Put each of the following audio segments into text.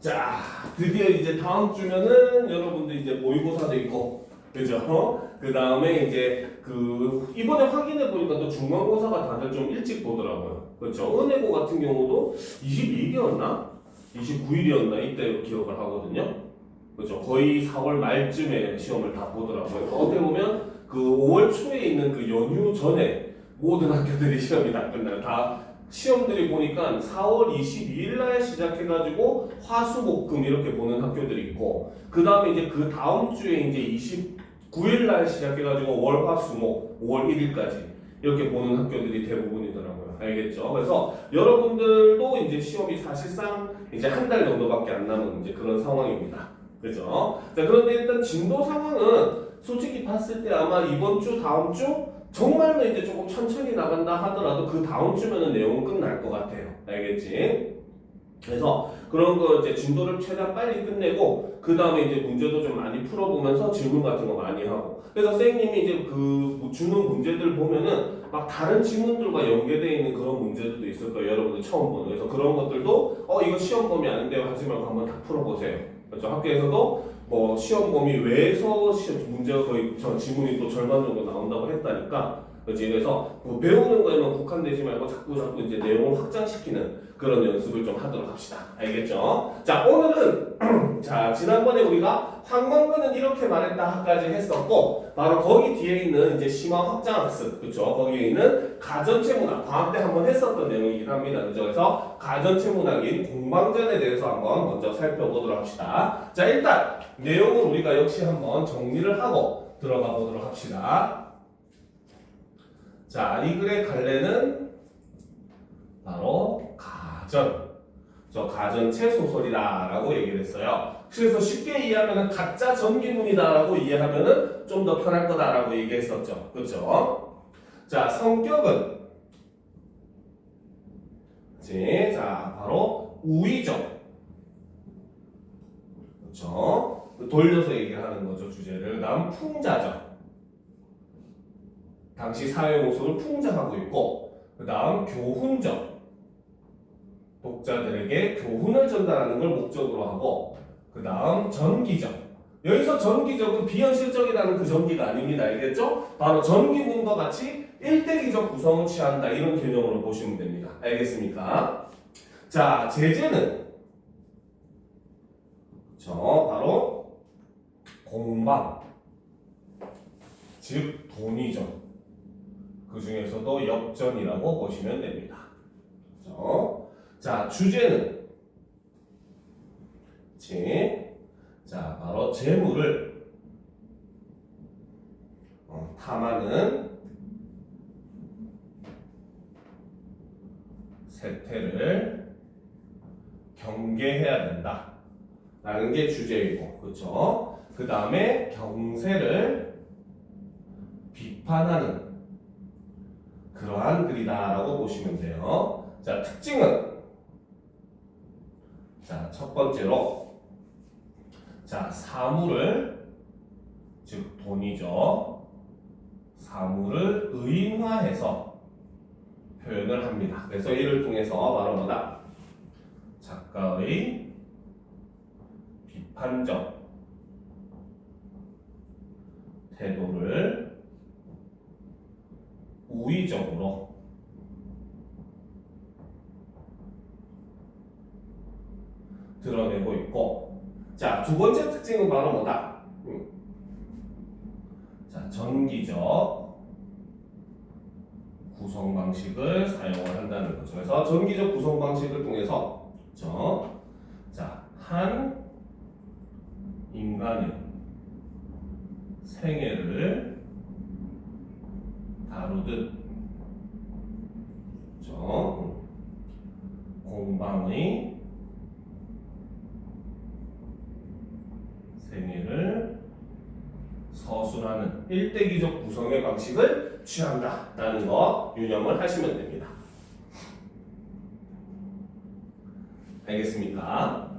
자, 드디어 이제 다음 주면은 여러분들 이제 모의고사도 있고, 그죠? 그 다음에 이제 이번에 확인해 보니까 또 중간고사가 다들 좀 일찍 보더라고요. 그렇죠? 은혜고 같은 경우도 22일이었나? 29일이었나? 이때 기억을 하거든요. 그렇죠? 거의 4월 말쯤에 시험을 다 보더라고요. 어떻게 보면 그 5월 초에 있는 그 연휴 전에 모든 학교들이 시험이 다 끝나요. 다 시험들이 보니까 4월 22일 날 시작해가지고 화수목금 이렇게 보는 학교들이 있고, 그 다음에 이제 그 다음 주에 이제 29일 날 시작해가지고 월화수목 5월 1일까지 이렇게 보는 학교들이 대부분이더라고요. 알겠죠? 그래서 여러분들도 이제 시험이 사실상 이제 한 달 정도밖에 안 남은 이제 그런 상황입니다. 그죠? 자, 그런데 일단 진도 상황은 솔직히 봤을 때 아마 이번 주, 다음 주 정말로 이제 조금 천천히 나간다 하더라도 그 다음 주면은 내용은 끝날 것 같아요. 알겠지? 그래서 그런 거 이제 진도를 최대한 빨리 끝내고 그 다음에 이제 문제도 좀 많이 풀어보면서 질문 같은 거 많이 하고. 그래서 선생님이 이제 그 주는 문제들 보면은 막 다른 지문들과 연계되어 있는 그런 문제들도 있을 거예요. 여러분들 처음 보는. 그래서 그런 것들도 이거 시험 범위 아닌데요 하지 말고 한번 다 풀어보세요. 그렇죠? 학교에서도 뭐 시험 범위 외에서 문제가 거의 지문이 또 절반 정도 나온다고 했다니까. 그렇지? 그래서 뭐 배우는 거에만 국한되지 말고 자꾸 이제 내용을 확장시키는 그런 연습을 좀 하도록 합시다. 알겠죠? 자, 오늘은 자, 지난번에 우리가 황망근은 이렇게 말했다까지 했었고, 바로 거기 뒤에 있는 이제 심화 확장학습, 그렇죠? 거기에 있는 가전체 문학, 방학 때 한번 했었던 내용이긴 합니다. 그렇죠? 그래서 가전체 문학인 공방전에 대해서 한번 먼저 살펴보도록 합시다. 자, 일단 내용을 우리가 역시 한번 정리를 하고 들어가 보도록 합시다. 자, 이 글의 갈래는 바로 가전. 저 가전체 소설이다라고 얘기를 했어요. 그래서 쉽게 이해하면은 가짜 전기문이다라고 이해하면은 좀 더 편할 거다라고 얘기했었죠. 그렇죠? 자, 성격은 자, 바로 우의적. 그렇죠? 돌려서 얘기를 하는 거죠, 주제를. 그다음 풍자적. 당시 사회 모습을 풍자하고 있고, 그 다음 교훈적. 독자들에게 교훈을 전달하는 걸 목적으로 하고, 그 다음 전기적. 여기서 전기적은 비현실적이라는 그 전기가 아닙니다. 알겠죠? 바로 전기문과 같이 일대기적 구성을 취한다. 이런 개념으로 보시면 됩니다. 알겠습니까? 자, 제재는 바로 공방, 즉 돈이죠. 그 중에서도 역전이라고 보시면 됩니다. 그렇죠? 자, 주제는 자, 바로 재물을 탐하는 세태를 경계해야 된다 라는 게 주제이고, 그렇죠? 그 다음에 경세를 비판하는 그러한 글이다라고 보시면 돼요. 자, 특징은 자, 첫 번째로 자, 사물을 즉 돈이죠. 사물을 의인화해서 표현을 합니다. 그래서 이를 통해서 바로 뭐다? 작가의 비판적 태도를 우의적으로 드러내고 있고, 자, 두 번째 특징은 바로 뭐다? 자, 전기적 구성 방식을 사용을 한다는 거죠. 그래서 전기적 구성 방식을 통해서, 그렇죠? 자, 한 인간의 생애를 다루듯, 그렇죠? 공방의 생애를 서술하는 일대기적 구성의 방식을 취한다라는 거 유념을 하시면 됩니다. 알겠습니까?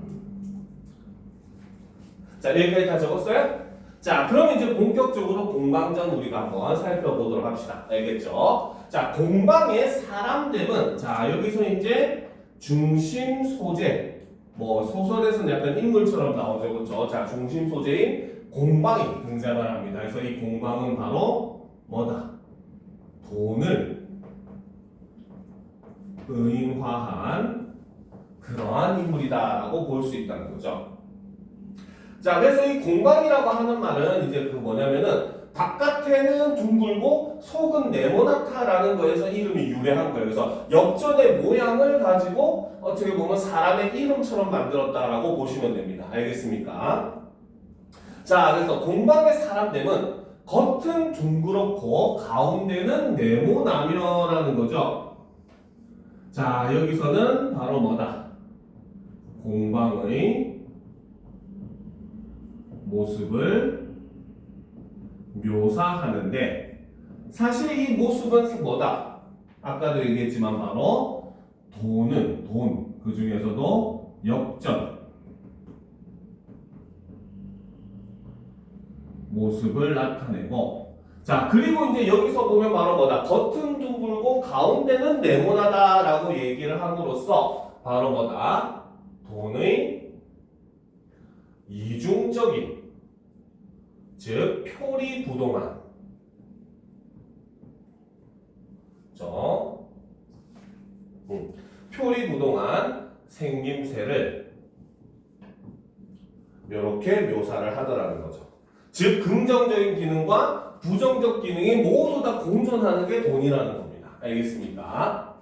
자, 여기까지 다 적었어요? 자, 그럼 이제 본격적으로 공방전 우리가 한번 살펴보도록 합시다. 알겠죠? 자, 공방의 사람됨은 자, 여기서 이제 중심 소재, 뭐 소설에서는 약간 인물처럼 나오죠, 그렇죠? 자, 중심 소재인 공방이 등장을 합니다. 그래서 이 공방은 바로 뭐다? 돈을 의인화한 그러한 인물이다라고 볼 수 있다는 거죠. 자, 그래서 이 공방이라고 하는 말은 이제 그 뭐냐면은 바깥에는 둥글고 속은 네모나타라는 거에서 이름이 유래한 거예요. 그래서 역전의 모양을 가지고 어떻게 보면 사람의 이름처럼 만들었다라고 보시면 됩니다. 알겠습니까? 자, 그래서 공방의 사람됨은 겉은 둥그렇고 가운데는 네모나며라는 거죠. 자, 여기서는 바로 뭐다? 공방의 모습을 묘사하는데 사실 이 모습은 뭐다? 아까도 얘기했지만 바로 돈은 돈, 그 중에서도 역전 모습을 나타내고 자 그리고 이제 여기서 보면 바로 뭐다? 겉은 둥글고 가운데는 네모나다라고 얘기를 함으로써 바로 뭐다? 돈의 이중적인 즉 표리부동한 표리부동한 생김새를 이렇게 묘사를 하더라는 거죠. 즉 긍정적인 기능과 부정적 기능이 모두 다 공존하는 게 돈이라는 겁니다. 알겠습니까?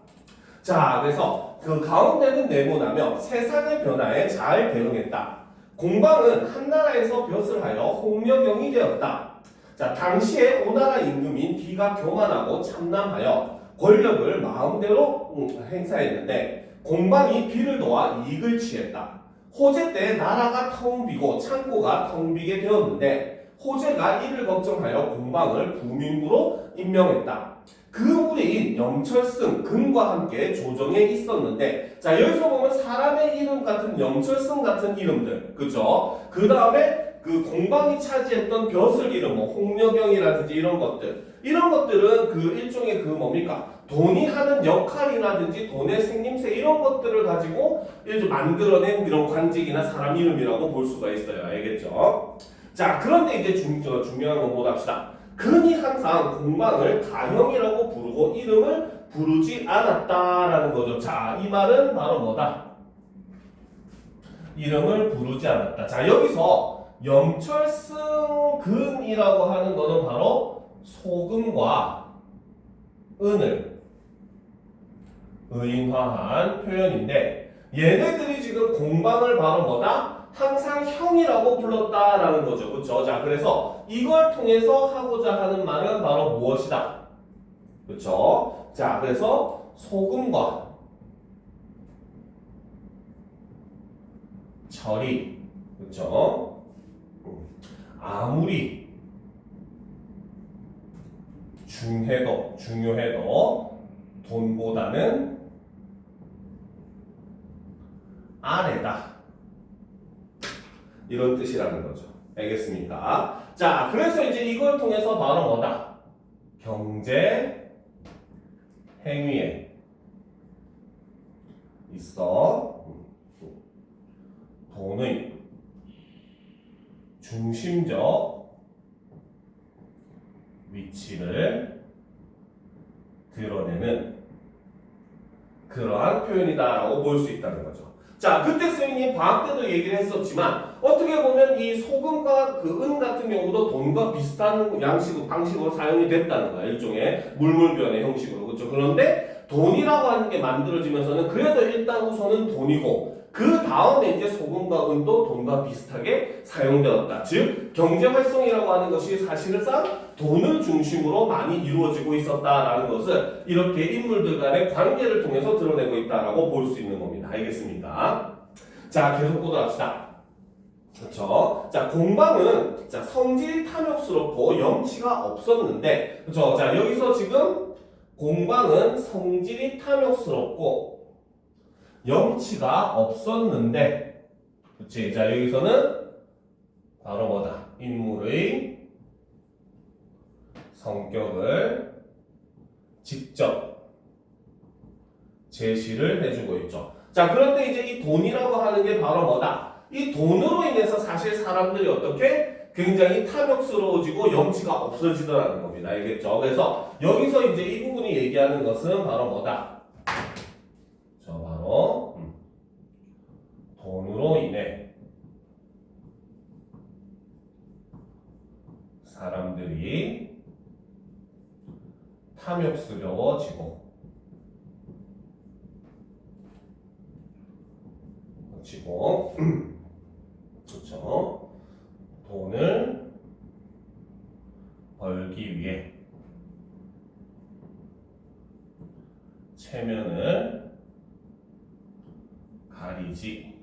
자, 그래서 그 가운데는 네모나며 세상의 변화에 잘 대응했다. 공방은 한나라에서 벼슬 하여 홍역영이 되었다. 자, 당시에 오나라 임금인 D가 교만하고 참남하여 권력을 마음대로 행사했는데 공방이 B를 도와 이익을 취했다. 호재 때 나라가 텅 비고 창고가 텅 비게 되었는데 호재가 이를 걱정하여 공방을 부민부로 임명했다. 그 무리인 염철승, 근과 함께 조정에 있었는데 자 여기서 보면 사람의 이름 같은 염철승 같은 이름들 그죠? 그 다음에 그 공방이 차지했던 벼슬 이름 뭐 홍역영이라든지 이런 것들은 그 일종의 그 뭡니까? 돈이 하는 역할이라든지 돈의 생김새 이런 것들을 가지고 이제 만들어낸 이런 관직이나 사람 이름이라고 볼 수가 있어요. 알겠죠? 자 그런데 이제 중요한 건 뭐다 합시다. 근이 항상 공방을 가형이라고 부르고 이름을 부르지 않았다라는 거죠. 자, 이 말은 바로 뭐다? 이름을 부르지 않았다. 자, 여기서 염철승근이라고 하는 거는 바로 소금과 은을 의인화한 표현인데 얘네들이 지금 공방을 바로 뭐다? 항상 형이라고 불렀다라는 거죠. 그렇죠? 자, 그래서 이걸 통해서 하고자 하는 말은 바로 무엇이다? 그렇죠? 자, 그래서 소금과 철이 그렇죠? 아무리 중요해도 돈보다는 아래다. 이런 뜻이라는 거죠. 알겠습니까? 자, 그래서 이제 이걸 통해서 바로 뭐다? 경제 행위에 있어 돈의 중심적 위치를 드러내는 그러한 표현이다라고 볼 수 있다는 거죠. 자, 그때 선생님이 방학 때도 얘기를 했었지만 어떻게 보면 이 소금과 그 은 같은 경우도 돈과 비슷한 방식으로 사용이 됐다는 거야. 일종의 물물변의 형식으로. 그렇죠? 그런데 돈이라고 하는 게 만들어지면서는 그래도 일단 우선은 돈이고 그 다음에 이제 소금과 은도 돈과 비슷하게 사용되었다. 즉 경제활동이라고 하는 것이 사실상 돈을 중심으로 많이 이루어지고 있었다라는 것을 이렇게 인물들 간의 관계를 통해서 드러내고 있다라고 볼 수 있는 겁니다. 알겠습니까? 자, 계속 보도록 합시다. 그렇죠? 자, 공방은 자, 성질이 탐욕스럽고 염치가 없었는데 그렇죠? 자, 여기서 지금 공방은 성질이 탐욕스럽고 염치가 없었는데 그치? 자, 여기서는 바로 뭐다? 인물의 성격을 직접 제시를 해주고 있죠. 자, 그런데 이제 이 돈이라고 하는 게 바로 뭐다? 이 돈으로 인해서 사실 사람들이 어떻게 굉장히 탐욕스러워지고 염치가 없어지더라는 겁니다. 알겠죠? 그래서 여기서 이제 이 부분이 얘기하는 것은 바로 뭐다? 저 바로 돈으로 인해 사람들이 탐욕스러워지고 그렇죠? 돈을 벌기 위해 체면을 가리지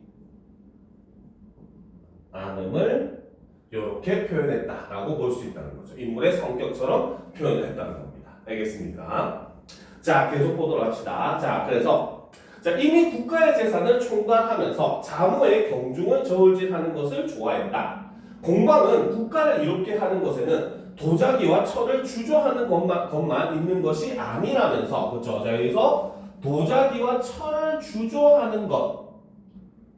않음을 이렇게 표현했다라고 볼 수 있다는 거죠. 인물의 성격처럼 표현을 했다는 겁니다. 알겠습니까? 자, 계속 보도록 합시다. 자, 그래서 자, 이미 국가의 재산을 총괄하면서 자무의 경중을 저울질하는 것을 좋아했다. 공방은 국가를 이롭게 하는 것에는 도자기와 철을 주저하는 것만 있는 것이 아니라면서, 그렇죠? 자, 여기서 도자기와 철을 주저하는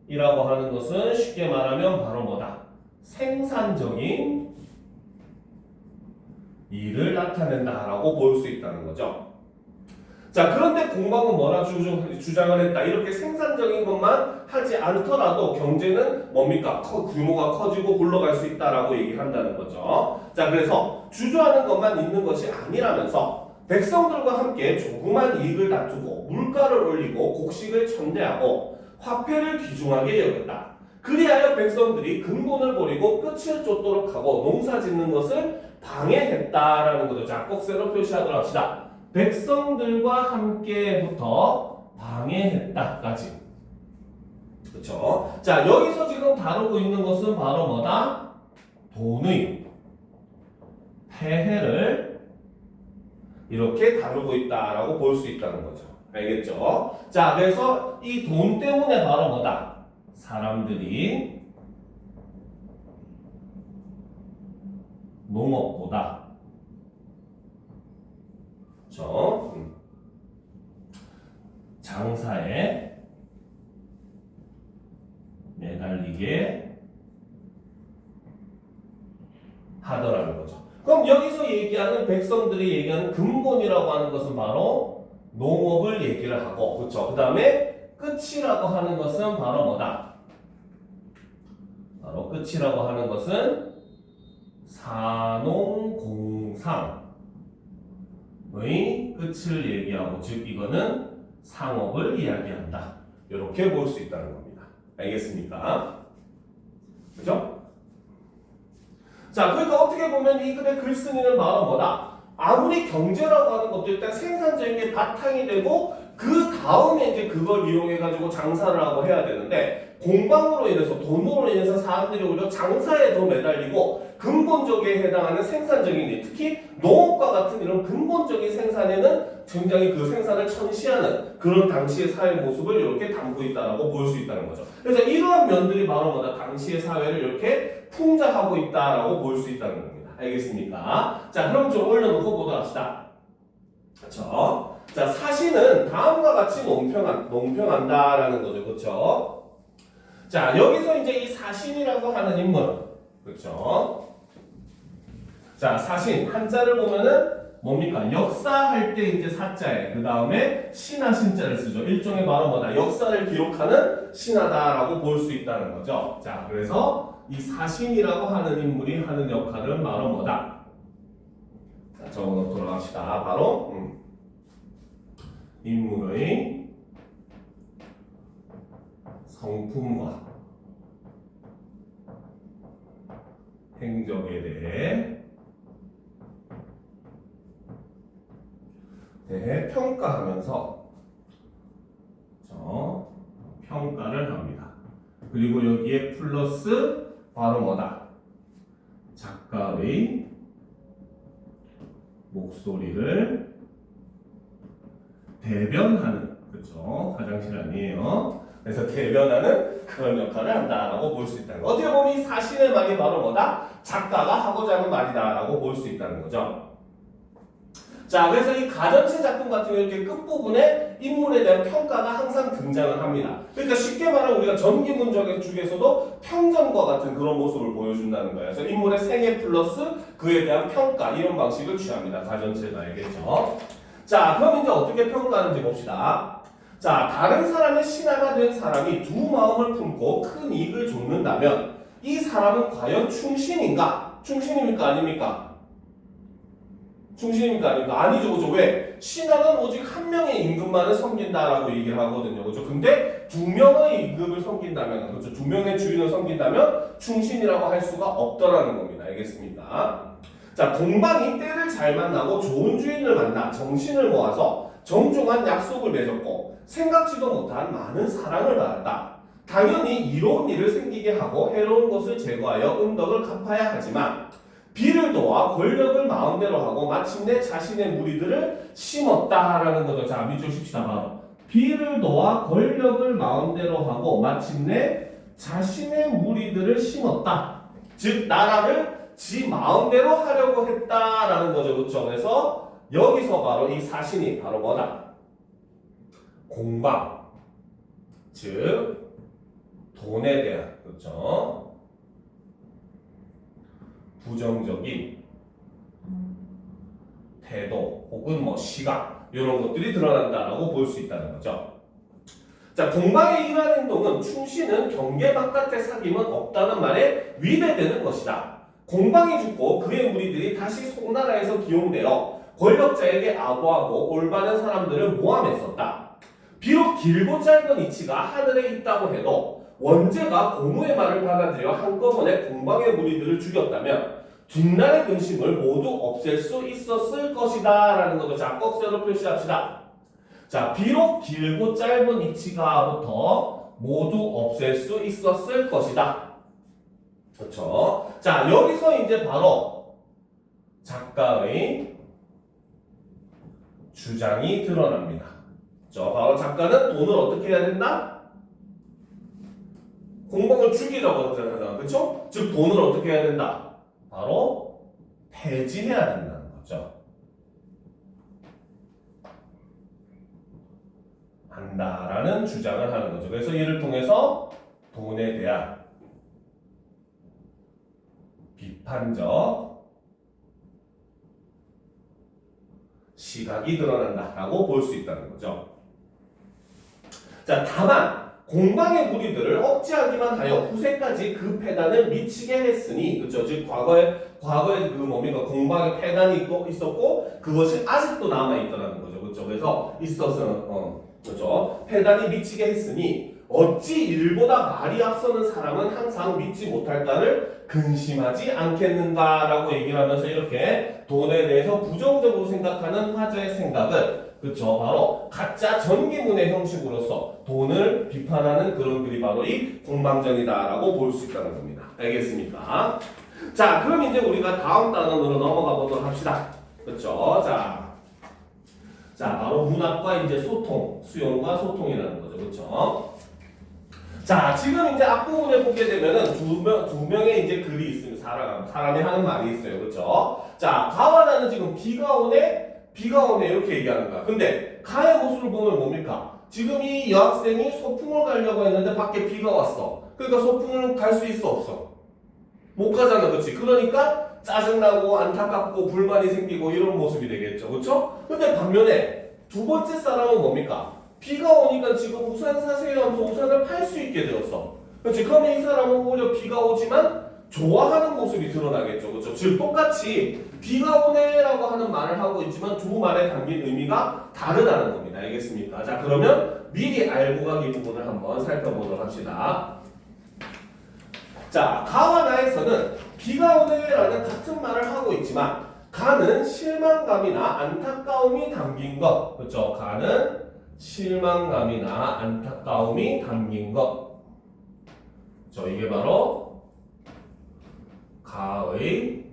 것이라고 하는 것은 쉽게 말하면 바로 뭐다? 생산적인 일을 나타낸다라고 볼 수 있다는 거죠. 자, 그런데 공방은 뭐라 주장을 했다. 이렇게 생산적인 것만 하지 않더라도 경제는 뭡니까? 규모가 커지고 굴러갈 수 있다라고 얘기한다는 거죠. 자, 그래서 주저하는 것만 있는 것이 아니라면서 백성들과 함께 조그만 이익을 다투고 물가를 올리고 곡식을 천대하고 화폐를 귀중하게 여겼다. 그리하여 백성들이 근본을 버리고 끝을 쫓도록 하고 농사 짓는 것을 방해했다라는 거죠. 자, 꼭세로 표시하도록 합시다. 백성들과 함께부터 방해했다까지. 그렇죠? 자, 여기서 지금 다루고 있는 것은 바로 뭐다? 돈의 폐해를 이렇게 다루고 있다라고 볼 수 있다는 거죠. 알겠죠? 자, 그래서 이 돈 때문에 바로 뭐다? 사람들이 농업보다 장사에 매달리게 하더라는 거죠. 그럼 여기서 얘기하는 백성들이 얘기하는 근본이라고 하는 것은 바로 농업을 얘기를 하고, 그렇죠? 그 다음에 끝이라고 하는 것은 바로 뭐다? 바로 끝이라고 하는 것은 산농공상의 끝을 얘기하고, 즉 이거는 상업을 이야기한다. 이렇게 볼 수 있다는 겁니다. 알겠습니까? 그죠? 자, 그러니까 어떻게 보면 이 글의 글쓴이는 바로 뭐다? 아무리 경제라고 하는 것도 일단 생산적인 게 바탕이 되고 그 다음에 이제 그걸 이용해가지고 장사를 하고 해야 되는데, 공방으로 인해서 돈으로 인해서 사람들이 오히려 장사에 더 매달리고 근본적에 해당하는 생산적인 일, 특히 농업과 같은 이런 근본적인 생산에는 굉장히 그 생산을 천시하는 그런 당시의 사회 모습을 이렇게 담고 있다라고 볼 수 있다는 거죠. 그래서 이러한 면들이 바로 뭐다? 당시의 사회를 이렇게 풍자하고 있다라고 볼 수 있다는 겁니다. 알겠습니까? 자, 그럼 좀 올려놓고 보도록 합시다. 그렇죠? 자, 사시는 다음과 같이 논평한다라는 거죠. 그렇죠? 자, 여기서 이제 이 사신이라고 하는 인물, 그렇죠? 자, 사신 한자를 보면은 뭡니까? 역사할 때 이제 사자에 그 다음에 신하 신자를 쓰죠. 일종의 바로 뭐다? 역사를 기록하는 신하다라고 볼 수 있다는 거죠. 자, 그래서 이 사신이라고 하는 인물이 하는 역할은 바로 뭐다? 자, 적어놓도록 합시다. 바로 인물의 성품과 행적에 대해 평가하면서 평가를 합니다. 그리고 여기에 플러스 바로 뭐다? 작가의 목소리를 대변하는, 그렇죠? 화장실 아니에요. 그래서 대변하는 그런 역할을 한다라고 볼 수 있다는 거. 어떻게 보면 이 사신의 말이 바로 뭐다? 작가가 하고자 하는 말이다라고 볼 수 있다는 거죠. 자, 그래서 이 가전체 작품 같은 경우 이렇게 끝부분에 인물에 대한 평가가 항상 등장을 합니다. 그러니까 쉽게 말하면 우리가 전기 문제 중에서도 평전과 같은 그런 모습을 보여준다는 거예요. 그래서 인물의 생애 플러스 그에 대한 평가 이런 방식을 취합니다. 가전체가 알겠죠? 자, 그럼 이제 어떻게 평가하는지 봅시다. 자, 다른 사람의 신하가 된 사람이 두 마음을 품고 큰 이익을 줬는다면 이 사람은 과연 충신인가? 충신입니까? 아닙니까? 충신입니까? 아닙니까? 아니죠. 그죠? 왜? 신하는 오직 한 명의 임금만을 섬긴다라고 얘기를 하거든요. 그죠? 근데 두 명의 임금을 섬긴다면, 그죠? 두 명의 주인을 섬긴다면 충신이라고 할 수가 없더라는 겁니다. 알겠습니까? 자, 공방이 때를 잘 만나고 좋은 주인을 만나 정신을 모아서 정중한 약속을 맺었고 생각지도 못한 많은 사랑을 받았다. 당연히 이로운 일을 생기게 하고 해로운 것을 제거하여 은덕을 갚아야 하지만 비를 도와 권력을 마음대로 하고 마침내 자신의 무리들을 심었다라는 거죠. 자, 밑줄 칩시다. 바로 비를 도와 권력을 마음대로 하고 마침내 자신의 무리들을 심었다. 즉 나라를 지 마음대로 하려고 했다라는 거죠. 그렇죠? 그래서 여기서 바로 이 사신이 바로 뭐다? 공방, 즉 돈에 대한, 그렇죠? 부정적인 태도 혹은 뭐 시각 이런 것들이 드러난다라고 볼 수 있다는 거죠. 자, 공방의 이러한 행동은 충신은 경계 바깥의 사귐은 없다는 말에 위배되는 것이다. 공방이 죽고 그의 무리들이 다시 송나라에서 기용되어 권력자에게 아부하고 올바른 사람들을 모함했었다. 비록 길고 짧은 이치가 하늘에 있다고 해도 원제가 고무의 말을 받아들여 한꺼번에 공방의 무리들을 죽였다면 뒷날의 근심을 모두 없앨 수 있었을 것이다 라는 거죠. 자, 꺽쇠로 표시합시다. 자, 비록 길고 짧은 이치가부터 모두 없앨 수 있었을 것이다. 그렇죠? 자, 여기서 이제 바로 작가의 주장이 드러납니다. 바로 작가는 돈을 어떻게 해야 된다? 공방을 죽이라고 하잖아요. 그렇죠? 즉 돈을 어떻게 해야 된다? 바로 폐지해야 된다는 거죠. 한다라는 주장을 하는 거죠. 그래서 이를 통해서 돈에 대한 비판적 시각이 드러난다라고 볼 수 있다는 거죠. 자, 다만 공방의 무리들을 억제하기만 하여 후세까지 그 폐단을 미치게 했으니, 그렇죠? 즉 과거에 그 뭡니까 공방의 폐단이 있었고 그것이 아직도 남아 있더라는 거죠, 그렇죠? 그래서 있어서 그렇죠? 폐단이 미치게 했으니 어찌 일보다 말이 앞서는 사람은 항상 믿지 못할까를 근심하지 않겠는가라고 얘기를 하면서 이렇게 돈에 대해서 부정적으로 생각하는 화자의 생각을, 그렇죠, 바로 가짜 전기문의 형식으로서 돈을 비판하는 그런 글이 바로 이 공방전이다라고 볼 수 있다는 겁니다. 알겠습니까? 자, 그럼 이제 우리가 다음 단원으로 넘어가 보도록 합시다. 그렇죠? 자, 바로 문학과 이제 소통, 수용과 소통이라는 거죠. 그렇죠? 자, 지금 이제 앞부분에 보게 되면은 두 명의 이제 글이 있습니다. 사람이 하는 말이 있어요. 그렇죠? 자, 가와 나는 지금 비가 오네 이렇게 얘기하는 거야. 근데 가의 모습을 보면 뭡니까? 지금 이 여학생이 소풍을 가려고 했는데 밖에 비가 왔어. 그러니까 소풍을 갈 수 있어 없어? 못 가잖아. 그렇지? 그러니까 짜증나고 안타깝고 불만이 생기고 이런 모습이 되겠죠. 그렇죠? 근데 반면에 두 번째 사람은 뭡니까? 비가 오니까 지금 우산 사세요 하면서 우산을 팔 수 있게 되었어. 그렇지? 그러면 이 사람은 오히려 비가 오지만 좋아하는 모습이 드러나겠죠. 그렇죠? 즉 똑같이 비가 오네라고 하는 말을 하고 있지만 두 말에 담긴 의미가 다르다는 겁니다. 알겠습니까? 자, 그러면 미리 알고 가기 부분을 한번 살펴보도록 합시다. 자, 가와 나에서는 비가 오네라는 같은 말을 하고 있지만 가는 실망감이나 안타까움이 담긴 것. 그렇죠? 가는 실망감이나 안타까움이 담긴 것. 이게 바로 가의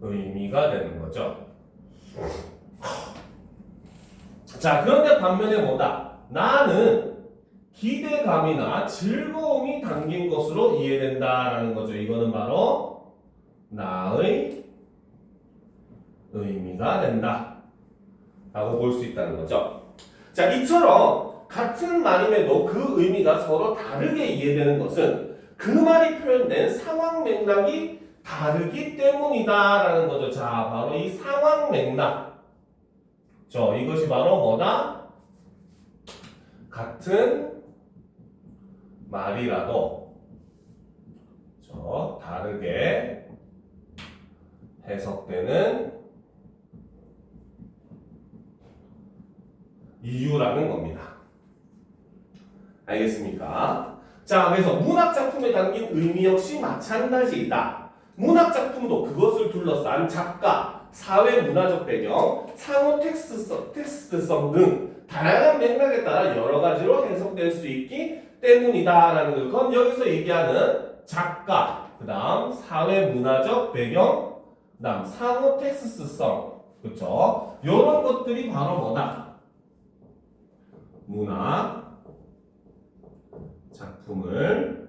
의미가 되는 거죠. 자, 그런데 반면에 뭐다? 나는 기대감이나 즐거움이 담긴 것으로 이해된다라는 거죠. 이거는 바로 나의 의미가 된다 라고 볼 수 있다는 거죠. 자, 이처럼 같은 말임에도 그 의미가 서로 다르게 이해되는 것은 그 말이 표현된 상황 맥락이 다르기 때문이다라는 거죠. 자, 바로 이 상황 맥락. 이것이 바로 뭐다? 같은 말이라도 다르게 해석되는 이유라는 겁니다. 알겠습니까? 자, 그래서 문학작품에 담긴 의미 역시 마찬가지이다. 문학작품도 그것을 둘러싼 작가, 사회 문화적 배경, 상호 텍스트성 등 다양한 맥락에 따라 여러 가지로 해석될 수 있기 때문이다라는 것. 그건 여기서 얘기하는 작가, 그 다음 사회 문화적 배경, 그 다음 상호 텍스트성, 그쵸? 이런 것들이 바로 뭐다? 문학 작품을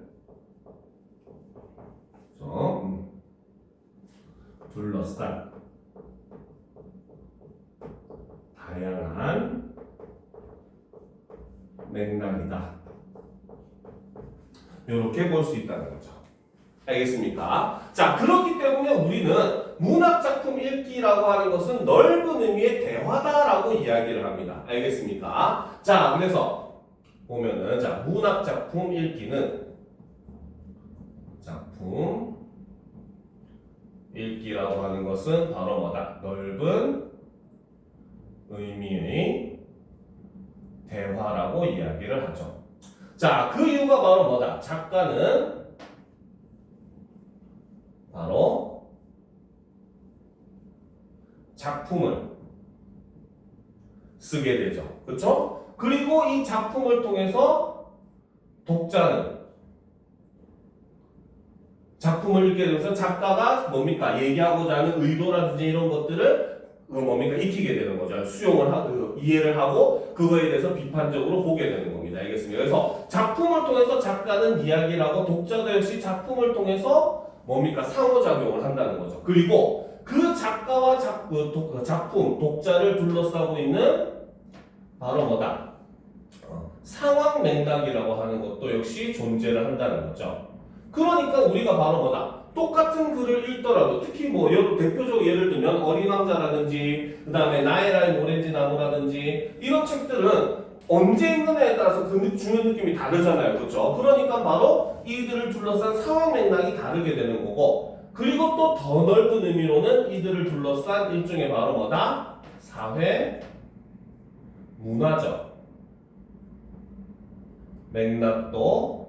둘러싼 다양한 맥락이다. 이렇게 볼 수 있다는 거죠. 알겠습니까? 자, 그렇기 때문에 우리는 문학작품 읽기라고 하는 것은 넓은 의미의 대화다라고 이야기를 합니다. 알겠습니까? 자, 그래서 보면은 자, 문학작품 읽기는 작품 읽기라고 하는 것은 바로 뭐다? 넓은 의미의 대화라고 이야기를 하죠. 자, 그 이유가 바로 뭐다? 작가는 바로 작품을 쓰게 되죠. 그렇죠? 그리고 이 작품을 통해서 독자는 작품을 읽게 되면서 작가가 뭡니까? 얘기하고자 하는 의도라든지 이런 것들을 뭡니까? 익히게 되는 거죠. 수용을 하고 이해를 하고 그거에 대해서 비판적으로 보게 되는 겁니다. 알겠습니까? 그래서 작품을 통해서 작가는 이야기를 하고 독자도 역시 작품을 통해서 뭡니까? 상호작용을 한다는 거죠. 그리고 그 작가와 작품, 독자를 둘러싸고 있는 바로 뭐다? 상황 맥락이라고 하는 것도 역시 존재를 한다는 거죠. 그러니까 우리가 바로 뭐다? 똑같은 글을 읽더라도 특히 뭐 대표적으로 예를 들면 어린 왕자라든지 그 다음에 나의 라인 오렌지 나무라든지 이런 책들은 언제 읽느냐에 따라서 그 주는 느낌이 다르잖아요. 그렇죠? 그러니까 바로 이들을 둘러싼 상황 맥락이 다르게 되는 거고 그리고 또 더 넓은 의미로는 이들을 둘러싼 일종의 바로 뭐다? 사회 문화적 맥락도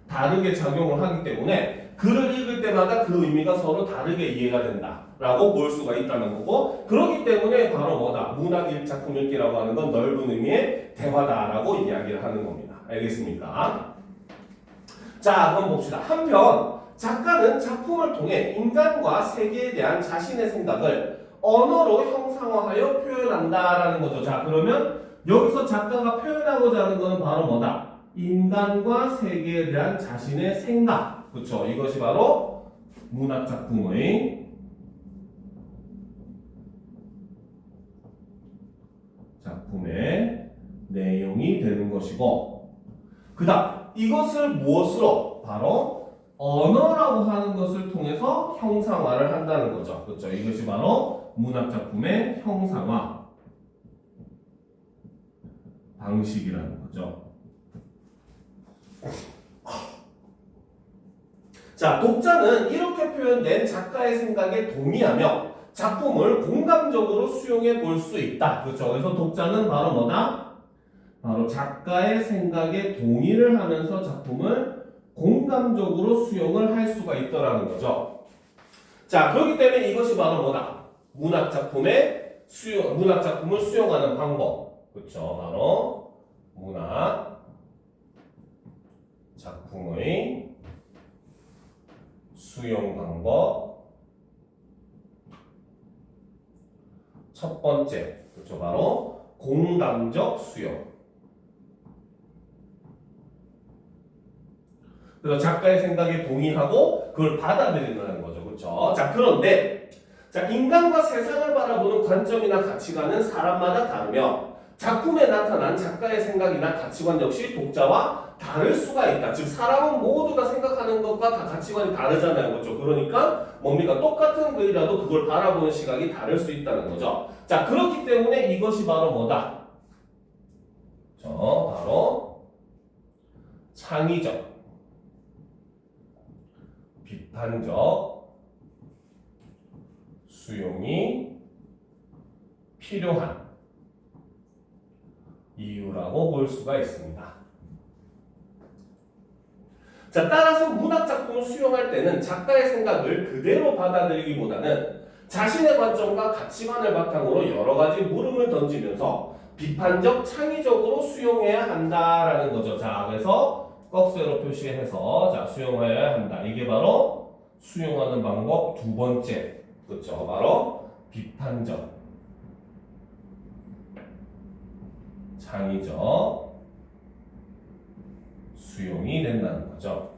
다르게 작용을 하기 때문에 글을 읽을 때마다 그 의미가 서로 다르게 이해가 된다라고 볼 수가 있다는 거고 그렇기 때문에 바로 뭐다? 문학 작품 읽기라고 하는 건 넓은 의미의 대화다라고 이야기를 하는 겁니다. 알겠습니까? 자, 그럼 봅시다. 한편 작가는 작품을 통해 인간과 세계에 대한 자신의 생각을 언어로 형상화하여 표현한다라는 거죠. 자, 그러면 여기서 작가가 표현하고자 하는 것은 바로 뭐다? 인간과 세계에 대한 자신의 생각. 그렇죠? 이것이 바로 문학 작품의 작품의 내용이 되는 것이고 그 다음 이것을 무엇으로? 바로 언어라고 하는 것을 통해서 형상화를 한다는 거죠. 그렇죠? 이것이 바로 문학 작품의 형상화 방식이라는 거죠. 자, 독자는 이렇게 표현된 작가의 생각에 동의하며 작품을 공감적으로 수용해 볼 수 있다. 그렇죠? 그래서 독자는 바로 뭐다? 바로 작가의 생각에 동의를 하면서 작품을 공감적으로 수용을 할 수가 있더라는 거죠. 자, 그렇기 때문에 이것이 바로 뭐다? 문학 작품을 수용하는 방법. 그렇죠? 바로 문학 작품의 수용 방법 첫 번째, 그렇죠? 바로 공감적 수용. 그래서 작가의 생각에 동의하고 그걸 받아들이는 거죠. 그렇죠? 자, 그런데 자, 인간과 세상을 바라보는 관점이나 가치관은 사람마다 다르며 작품에 나타난 작가의 생각이나 가치관 역시 독자와 다를 수가 있다. 즉 사람은 모두 다 생각하는 것과 다 가치관이 다르잖아요. 그렇죠? 그러니까 뭡니까? 똑같은 글이라도 그걸 바라보는 시각이 다를 수 있다는 거죠. 자, 그렇기 때문에 이것이 바로 뭐다? 바로 창의적, 비판적 수용이 필요한 이유라고 볼 수가 있습니다. 자, 따라서 문학 작품을 수용할 때는 작가의 생각을 그대로 받아들이기보다는 자신의 관점과 가치관을 바탕으로 여러 가지 물음을 던지면서 비판적, 창의적으로 수용해야 한다라는 거죠. 자, 그래서 꺽쇠로 표시해서 자, 수용해야 한다. 이게 바로 수용하는 방법 두 번째. 그렇죠? 바로 비판적, 창의적 수용이 된다는 거죠.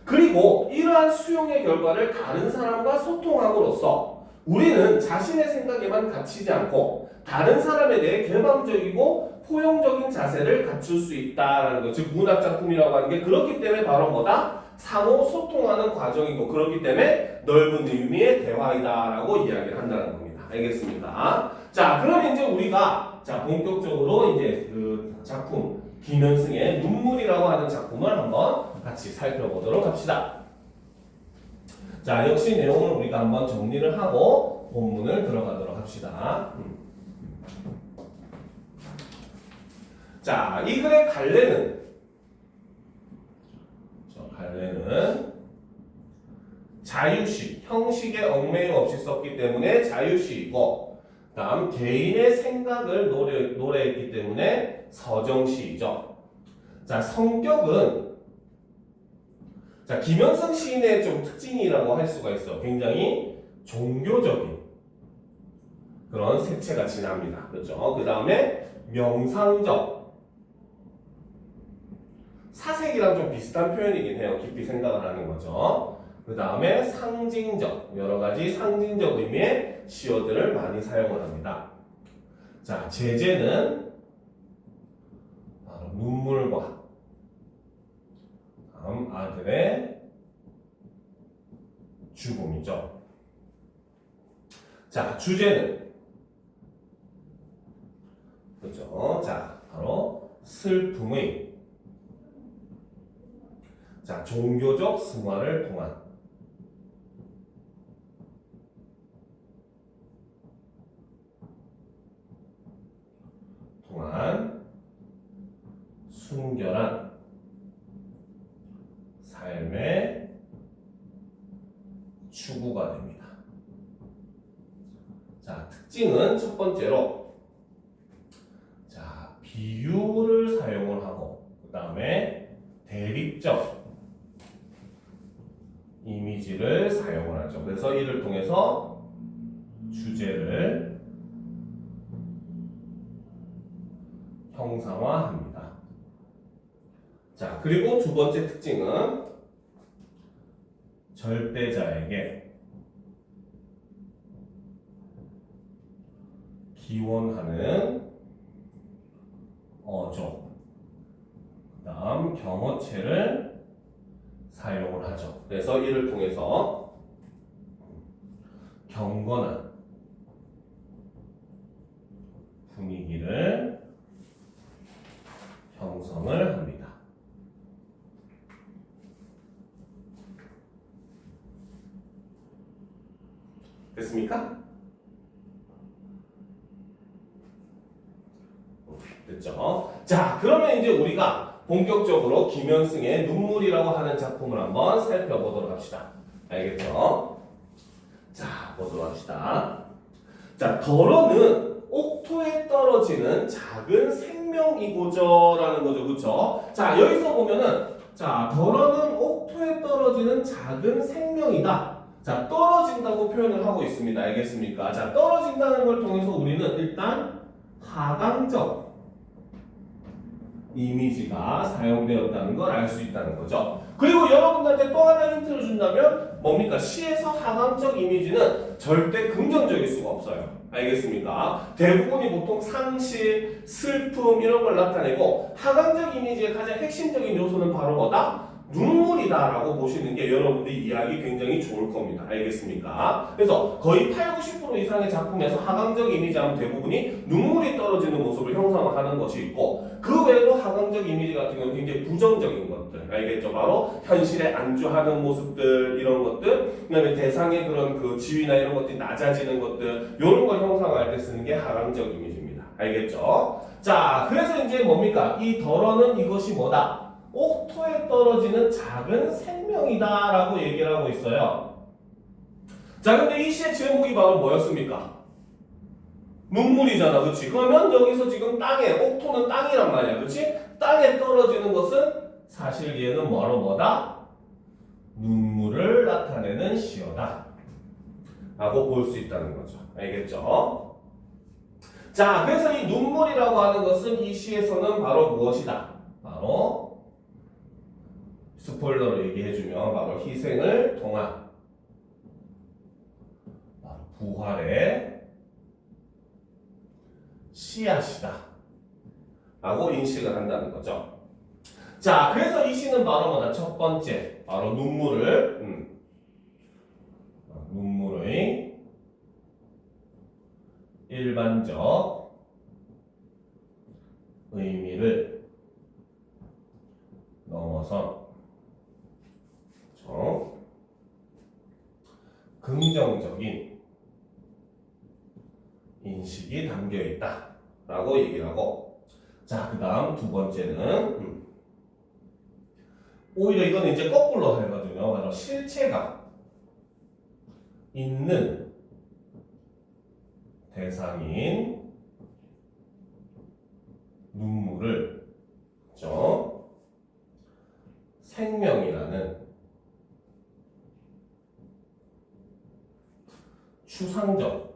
그리고 이러한 수용의 결과를 다른 사람과 소통함으로써 우리는 자신의 생각에만 갇히지 않고 다른 사람에 대해 개방적이고 포용적인 자세를 갖출 수 있다라는 거. 즉 문학작품이라고 하는 게 그렇기 때문에 바로 뭐다? 상호 소통하는 과정이고 그렇기 때문에 넓은 의미의 대화이다라고 이야기를 한다는 겁니다. 알겠습니까? 자, 그럼 이제 우리가 자 본격적으로 이제 그 작품 김현승의 눈물이라고 하는 작품을 한번 같이 살펴보도록 합시다. 자, 역시 내용을 우리가 한번 정리를 하고 본문을 들어가도록 합시다. 자, 이 글의 갈래는 자유시, 형식에 얽매임 없이 썼기 때문에 자유시이고 다음 개인의 생각을 노래했기 때문에 서정시이죠. 자, 성격은 자, 김현승 시인의 좀 특징이라고 할 수가 있어. 굉장히 종교적인 그런 색채가 진합니다. 그렇죠? 그 다음에 명상적, 사색이랑 좀 비슷한 표현이긴 해요. 깊이 생각을 하는 거죠. 그 다음에 상징적, 여러 가지 상징적 의미의 시어들을 많이 사용을 합니다. 자, 제재는 바로 눈물과 다음 아들의 죽음이죠. 자, 주제는 그렇죠. 자, 바로 슬픔의 자, 종교적 승화를 통한 순결한 삶의 추구가 됩니다. 자, 특징은 첫 번째로 자, 비유를 사용을 하고 그 다음에 대립적 이미지를 사용을 하죠. 그래서 이를 통해서 주제를 형상화합니다. 자, 그리고 두 번째 특징은 절대자에게 기원하는 어조, 그 다음 경어체를 사용을 하죠. 그래서 이를 통해서 경건한 분위기를 형성을 합니다. 됐습니까? 됐죠? 자, 그러면 이제 우리가 본격적으로 김현승의 눈물이라고 하는 작품을 한번 살펴보도록 합시다. 알겠죠? 자, 보도록 합시다. 자, 덜어는 옥토에 떨어지는 작은 생명이고저라는 거죠. 그쵸? 자, 여기서 보면은 자, 덜어는 옥토에 떨어지는 작은 생명이다. 자, 떨어진다고 표현을 하고 있습니다. 알겠습니까? 자, 떨어진다는 걸 통해서 우리는 일단 하강적 이미지가 사용되었다는 걸 알 수 있다는 거죠. 그리고 여러분들한테 또 하나 힌트를 준다면 뭡니까? 시에서 하강적 이미지는 절대 긍정적일 수가 없어요. 알겠습니까? 대부분이 보통 상실, 슬픔 이런 걸 나타내고 하강적 이미지의 가장 핵심적인 요소는 바로 뭐다? 눈물이다라고 보시는 게 여러분들이 이해하기 굉장히 좋을 겁니다. 알겠습니까? 그래서 거의 80, 90% 이상의 작품에서 하강적 이미지 하면 대부분이 눈물이 떨어지는 모습을 형상화하는 것이 있고 그 외에도 하강적 이미지 같은 경우는 굉장히 부정적인 것들 알겠죠? 바로 현실에 안주하는 모습들 이런 것들 그 다음에 대상의 그런 그 지위나 이런 것들이 낮아지는 것들 이런 걸 형상화할 때 쓰는 게 하강적 이미지입니다. 알겠죠? 자 그래서 이제 뭡니까? 이 덜어는 이것이 뭐다? 옥토에 떨어지는 작은 생명이다 라고 얘기를 하고 있어요. 자 근데 이 시의 제목이 바로 뭐였습니까? 눈물이잖아 그치? 그러면 여기서 지금 땅에 옥토는 땅이란 말이야 그치? 땅에 떨어지는 것은 사실 얘는 뭐다? 눈물을 나타내는 시어다 라고 볼 수 있다는 거죠. 알겠죠? 자 그래서 이 눈물이라고 하는 것은 이 시에서는 바로 무엇이다? 바로 스포일러로 얘기해주면 바로 희생을 통한 부활의 씨앗이다 라고 인식을 한다는 거죠. 자 그래서 이 시는 바로 뭐다? 첫 번째 바로 눈물의 일반적 의미를 넘어선 긍정적인 인식이 담겨 있다 라고 얘기를 하고 자 그 다음 두 번째는 오히려 이거는 이제 거꾸로 해가지고요 바로 실체가 있는 대상인 눈물을 생명이라는 추상적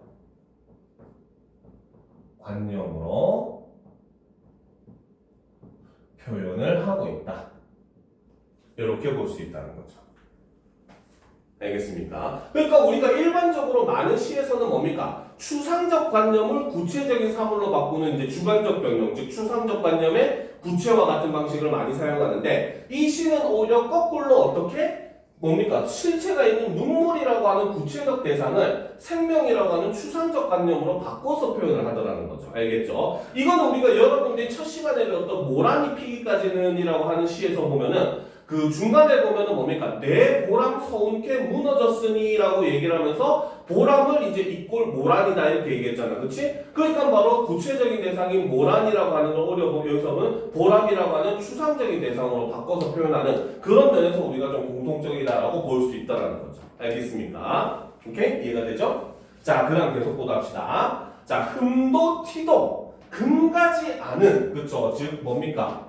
관념으로 표현을 하고 있다. 이렇게 볼 수 있다는 거죠. 알겠습니까? 그러니까 우리가 일반적으로 많은 시에서는 뭡니까? 추상적 관념을 구체적인 사물로 바꾸는 이제 주관적 변형, 즉 추상적 관념의 구체와 같은 방식을 많이 사용하는데 이 시는 오히려 거꾸로 어떻게? 뭡니까? 실체가 있는 눈물이라고 하는 구체적 대상을 생명이라고 하는 추상적 관념으로 바꿔서 표현을 하더라는 거죠. 알겠죠? 이거는 우리가 여러분들이 첫 시간에 배웠던 모란이 피기까지는 이라고 하는 시에서 보면은 그 중간에 보면은 뭡니까? 내 보람 서운케 무너졌으니 라고 얘기를 하면서 보람을 이제 이꼴 모란이다 이렇게 얘기했잖아. 그치? 그러니까 바로 구체적인 대상인 모란이라고 하는 걸 여기서는 보람이라고 하는 추상적인 대상으로 바꿔서 표현하는 그런 면에서 우리가 좀 공통적이다라고 볼 수 있다라는 거죠. 알겠습니까? 오케이? 이해가 되죠? 자, 그 다음 계속 보도록 합시다. 자, 흠도 티도 금가지 않은, 그쵸? 즉, 뭡니까?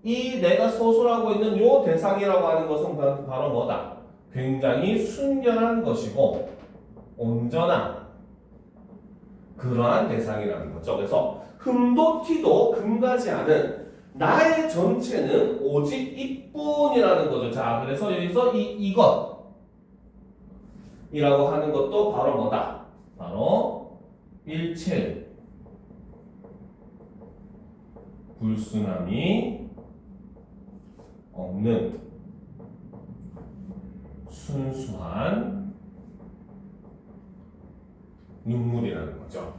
이 내가 서술하고 있는 요 대상이라고 하는 것은 바로 뭐다? 굉장히 순결한 것이고 온전한 그러한 대상이라는 거죠. 그래서 흠도 티도 금가지 않은 나의 전체는 오직 이뿐이라는 거죠. 자, 그래서 여기서 이것이라고 하는 것도 바로 뭐다? 바로 일체 불순함이 없는 순수한 눈물이라는 거죠.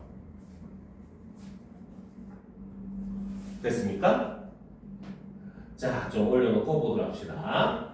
됐습니까? 자, 좀 올려놓고 보도록 합시다.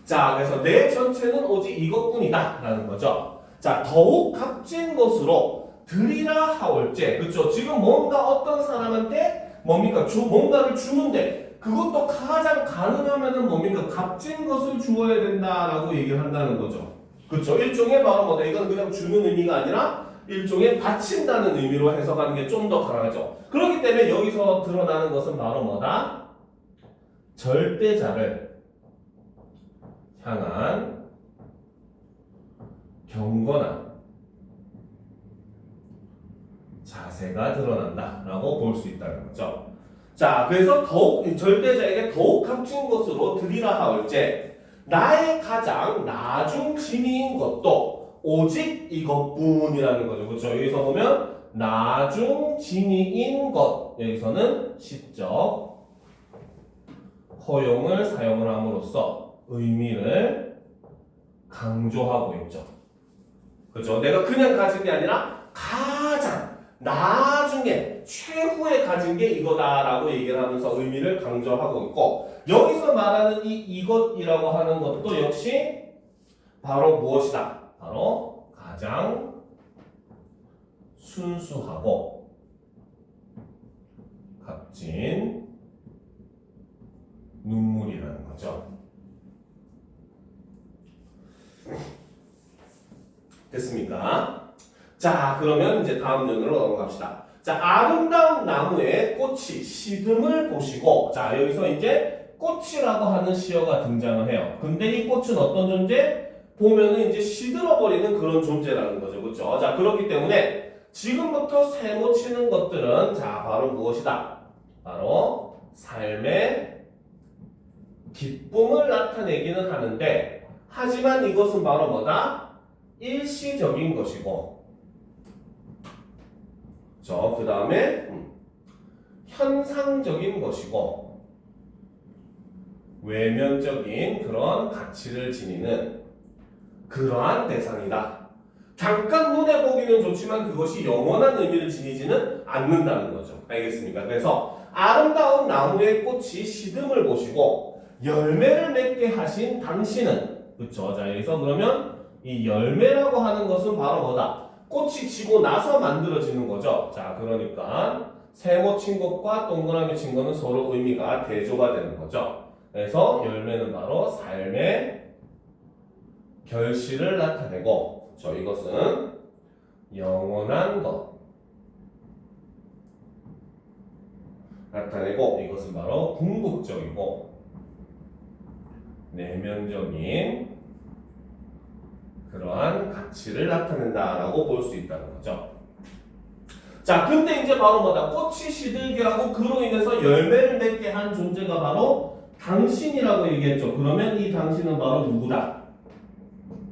자, 그래서 내 전체는 오직 이것뿐이다 라는 거죠. 자, 더욱 값진 것으로 드리라 하올제. 그렇죠? 지금 뭔가 어떤 사람한테 뭡니까? 뭔가를 주는데 그것도 가장 가능하면은 뭡니까? 값진 것을 주어야 된다라고 얘기를 한다는 거죠. 그렇죠? 일종의 바로 뭐다? 이건 그냥 주는 의미가 아니라 일종의 바친다는 의미로 해석하는 게 좀 더 강하죠. 그렇기 때문에 여기서 드러나는 것은 바로 뭐다? 절대자를 향한 경건한 자세가 드러난다라고 볼 수 있다는 거죠. 자, 그래서 더욱 절대자에게 더욱 값진 것으로 드리라 하올제 나의 가장 나중 진이인 것도 오직 이것뿐이라는 거죠. 그렇죠? 여기서 보면 나중 진이인 것 여기서는 시적 허용을 사용을 함으로써 의미를 강조하고 있죠. 그렇죠? 내가 그냥 가진 게 아니라 가장 나중에 최후에 가진 게 이거다라고 얘기를 하면서 의미를 강조하고 있고 여기서 말하는 이것이라고 하는 것도 역시 바로 무엇이다? 바로 가장 순수하고 값진 눈물이라는 거죠. 됐습니까? 자, 그러면 이제 다음 면으로 넘어갑시다. 자, 아름다운 나무에 꽃이 시듬을 보시고, 자, 여기서 이제 꽃이라고 하는 시어가 등장을 해요. 근데 이 꽃은 어떤 존재? 보면은 이제 시들어버리는 그런 존재라는 거죠. 그렇죠? 자, 그렇기 때문에 지금부터 세모치는 것들은 자, 바로 무엇이다? 바로 삶의 기쁨을 나타내기는 하는데, 하지만 이것은 바로 뭐다? 일시적인 것이고, 그 다음에 현상적인 것이고 외면적인 그런 가치를 지니는 그러한 대상이다. 잠깐 눈에 보기는 좋지만 그것이 영원한 의미를 지니지는 않는다는 거죠. 알겠습니까? 그래서 아름다운 나무의 꽃이 시듬을 보시고 열매를 맺게 하신 당신은, 그렇죠? 자, 여기서 그러면 이 열매라고 하는 것은 바로 뭐다? 꽃이 지고 나서 만들어지는 거죠. 자, 그러니까 세모 친 것과 동그라미 친 거는 서로 의미가 대조가 되는 거죠. 그래서 열매는 바로 삶의 결실을 나타내고, 이것은 영원한 것 나타내고, 이것은 바로 궁극적이고 내면적인 그러한 가치를 나타낸다라고 볼 수 있다는 거죠. 자, 근데 이제 바로 뭐다? 꽃이 시들게 하고 그로 인해서 열매를 맺게 한 존재가 바로 당신이라고 얘기했죠. 그러면 이 당신은 바로 누구다?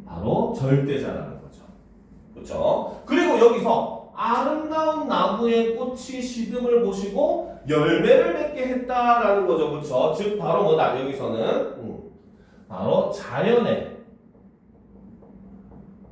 바로 절대자라는 거죠. 그렇죠? 그리고 여기서 아름다운 나무의 꽃이 시듬을 보시고 열매를 맺게 했다라는 거죠. 그렇죠? 즉 바로 뭐다? 여기서는 바로 자연의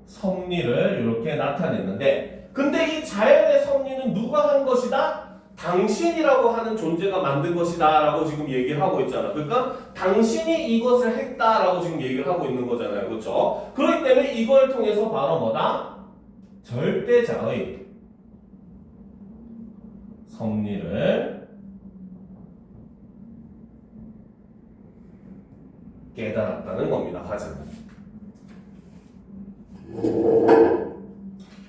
섭리를 이렇게 나타냈는데, 근데 이 자연의 섭리는 누가 한 것이다? 당신이라고 하는 존재가 만든 것이다 라고 지금 얘기를 하고 있잖아. 그러니까 당신이 이것을 했다라고 지금 얘기를 하고 있는 거잖아요. 그렇죠? 그렇기 때문에 이걸 통해서 바로 뭐다? 절대자의 섭리를 깨달았다는 겁니다. 화자는.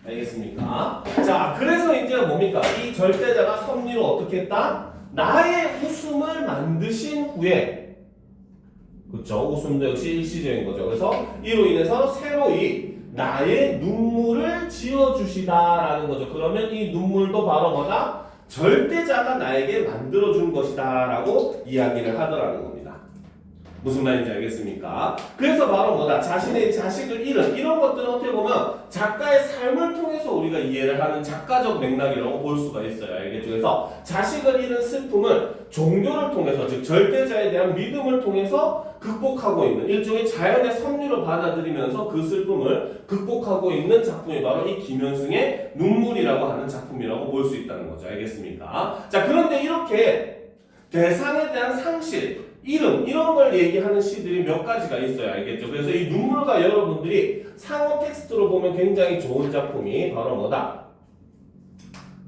알겠습니까? 자, 그래서 이제 뭡니까? 이 절대자가 섭리로 어떻게 했다? 나의 웃음을 만드신 후에, 그렇죠? 웃음도 역시 일시적인 거죠. 그래서 이로 인해서 새로이 나의 눈물을 지어주시다라는 거죠. 그러면 이 눈물도 바로 뭐다? 절대자가 나에게 만들어준 것이다라고 이야기를 하더라는 겁니다. 무슨 말인지 알겠습니까? 그래서 바로 뭐다? 자신의 자식을 잃은 이런 것들은 어떻게 보면 작가의 삶을 통해서 우리가 이해를 하는 작가적 맥락이라고 볼 수가 있어요. 알겠죠? 그래서 자식을 잃은 슬픔을 종교를 통해서, 즉 절대자에 대한 믿음을 통해서 극복하고 있는 일종의 자연의 섭리로 받아들이면서 그 슬픔을 극복하고 있는 작품이 바로 이 김현승의 눈물이라고 하는 작품이라고 볼 수 있다는 거죠. 알겠습니까? 자, 그런데 이렇게 대상에 대한 상실, 이름, 이런 걸 얘기하는 시들이 몇 가지가 있어요. 알겠죠? 그래서 이 눈물과 여러분들이 상호 텍스트로 보면 굉장히 좋은 작품이 바로 뭐다?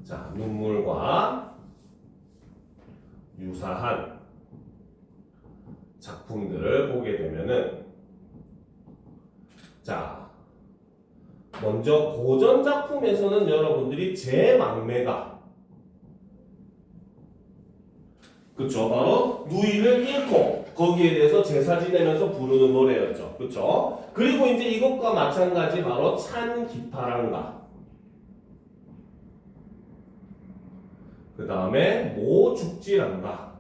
자, 눈물과 유사한 작품들을 보게 되면은, 자, 먼저 고전 작품에서는 여러분들이 제망매가, 그쵸? 바로 누이를 잃고 거기에 대해서 제사 지내면서 부르는 노래였죠. 그쵸? 그리고 이제 이것과 마찬가지 바로 찬 기파랑가, 그 다음에 모 죽질 않다.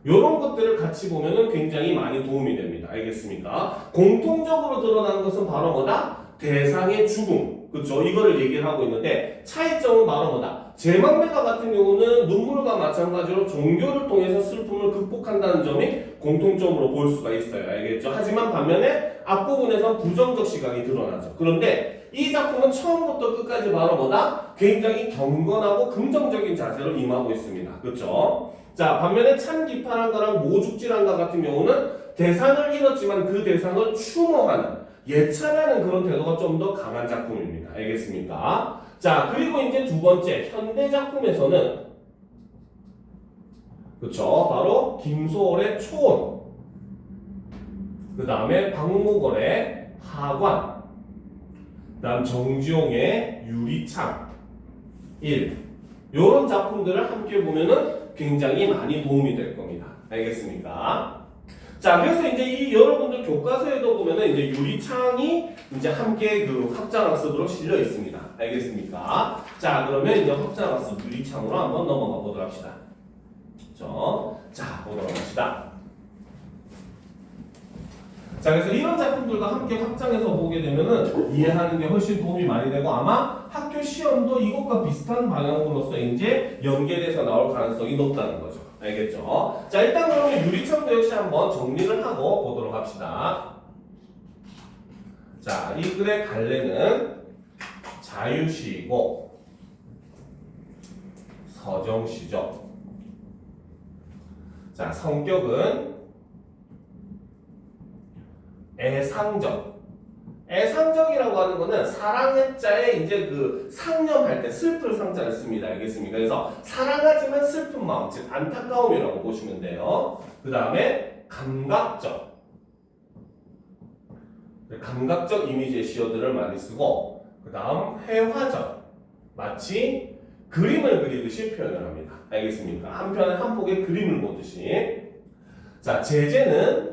이런 것들을 같이 보면은 굉장히 많이 도움이 됩니다. 알겠습니까? 공통적으로 드러나는 것은 바로 뭐다? 대상의 죽음. 그쵸? 이거를 얘기를 하고 있는데 차이점은 바로 뭐다? 제망대가 같은 경우는 눈물과 마찬가지로 종교를 통해서 슬픔을 극복한다는 점이 공통점으로 볼 수가 있어요. 알겠죠? 하지만 반면에 앞부분에선 부정적 시각이 드러나죠. 그런데 이 작품은 처음부터 끝까지 바로 뭐다? 굉장히 경건하고 긍정적인 자세로 임하고 있습니다. 그렇죠? 자, 반면에 참 기파란 거랑 모죽지란가 같은 경우는 대상을 잃었지만 그 대상을 추모하는, 예찬하는 그런 태도가 좀 더 강한 작품입니다. 알겠습니까? 자, 그리고 이제 두 번째, 현대 작품에서는 그렇죠? 바로 김소월의 초원, 그 다음에 박목월의 하관, 그 다음 정지용의 유리창 1, 이런 작품들을 함께 보면은 굉장히 많이 도움이 될 겁니다. 알겠습니까? 자, 그래서 이제 이 여러분들 교과서에도 보면은 이제 유리창이 이제 함께 그 확장학습으로 실려 있습니다. 알겠습니까? 자, 그러면 이제 확장학습 유리창으로 한번 넘어가 보도록 합시다. 그렇죠? 자, 보도록 합시다. 자, 그래서 이런 작품들과 함께 확장해서 보게 되면은 이해하는 게 훨씬 도움이 많이 되고 아마 학교 시험도 이것과 비슷한 방향으로서 이제 연계돼서 나올 가능성이 높다는 거죠. 알겠죠? 자, 일단 그러면 유리창도 역시 한번 정리를 하고 보도록 합시다. 자, 이 글의 갈래는 자유시이고 서정시죠. 자, 성격은 애상적. 애상적이라고 하는 거는 사랑의 자에 이제 그 상념할 때 슬플 상자를 씁니다. 알겠습니까? 그래서 사랑하지만 슬픈 마음, 즉 안타까움이라고 보시면 돼요. 그 다음에 감각적. 감각적 이미지의 시어들을 많이 쓰고, 그 다음 회화적. 마치 그림을 그리듯이 표현을 합니다. 알겠습니까? 한 편에 한 폭의 그림을 보듯이. 자, 제재는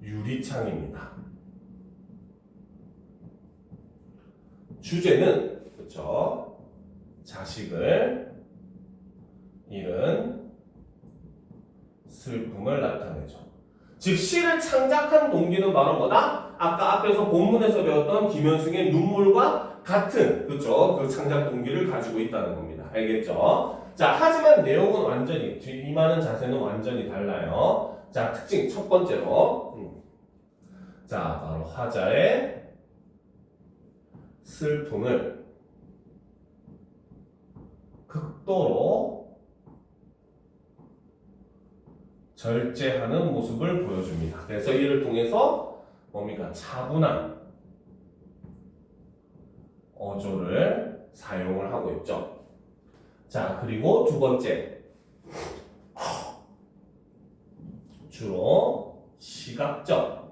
유리창입니다. 주제는 그렇죠. 자식을 잃은 슬픔을 나타내죠. 즉 시를 창작한 동기는 바로 뭐다? 아까 앞에서 본문에서 배웠던 김현승의 눈물과 같은 그렇죠. 그 창작 동기를 가지고 있다는 겁니다. 알겠죠? 자, 하지만 내용은 완전히 임하는 자세는 완전히 달라요. 자, 특징 첫 번째로 자, 바로 화자의 슬픔을 극도로 절제하는 모습을 보여줍니다. 그래서 이를 통해서 뭡니까? 차분한 어조를 사용을 하고 있죠. 자, 그리고 두 번째 주로 시각적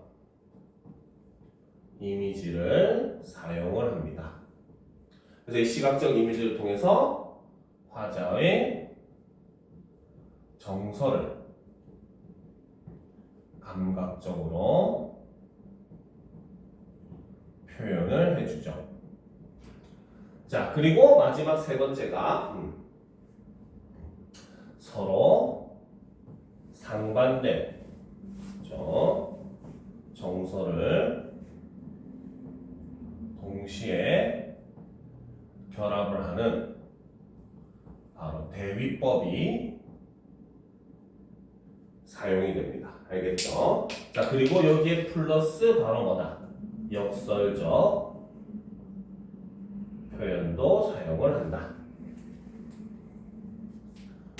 이미지를 사용을 합니다. 그래서 이 시각적 이미지를 통해서 화자의 정서를 감각적으로 표현을 해주죠. 자, 그리고 마지막 세 번째가 서로 상반된 정서를 동시에 결합을 하는 바로 대위법이 사용이 됩니다. 알겠죠? 자, 그리고 여기에 플러스 바로 뭐다? 역설적 표현도 사용을 한다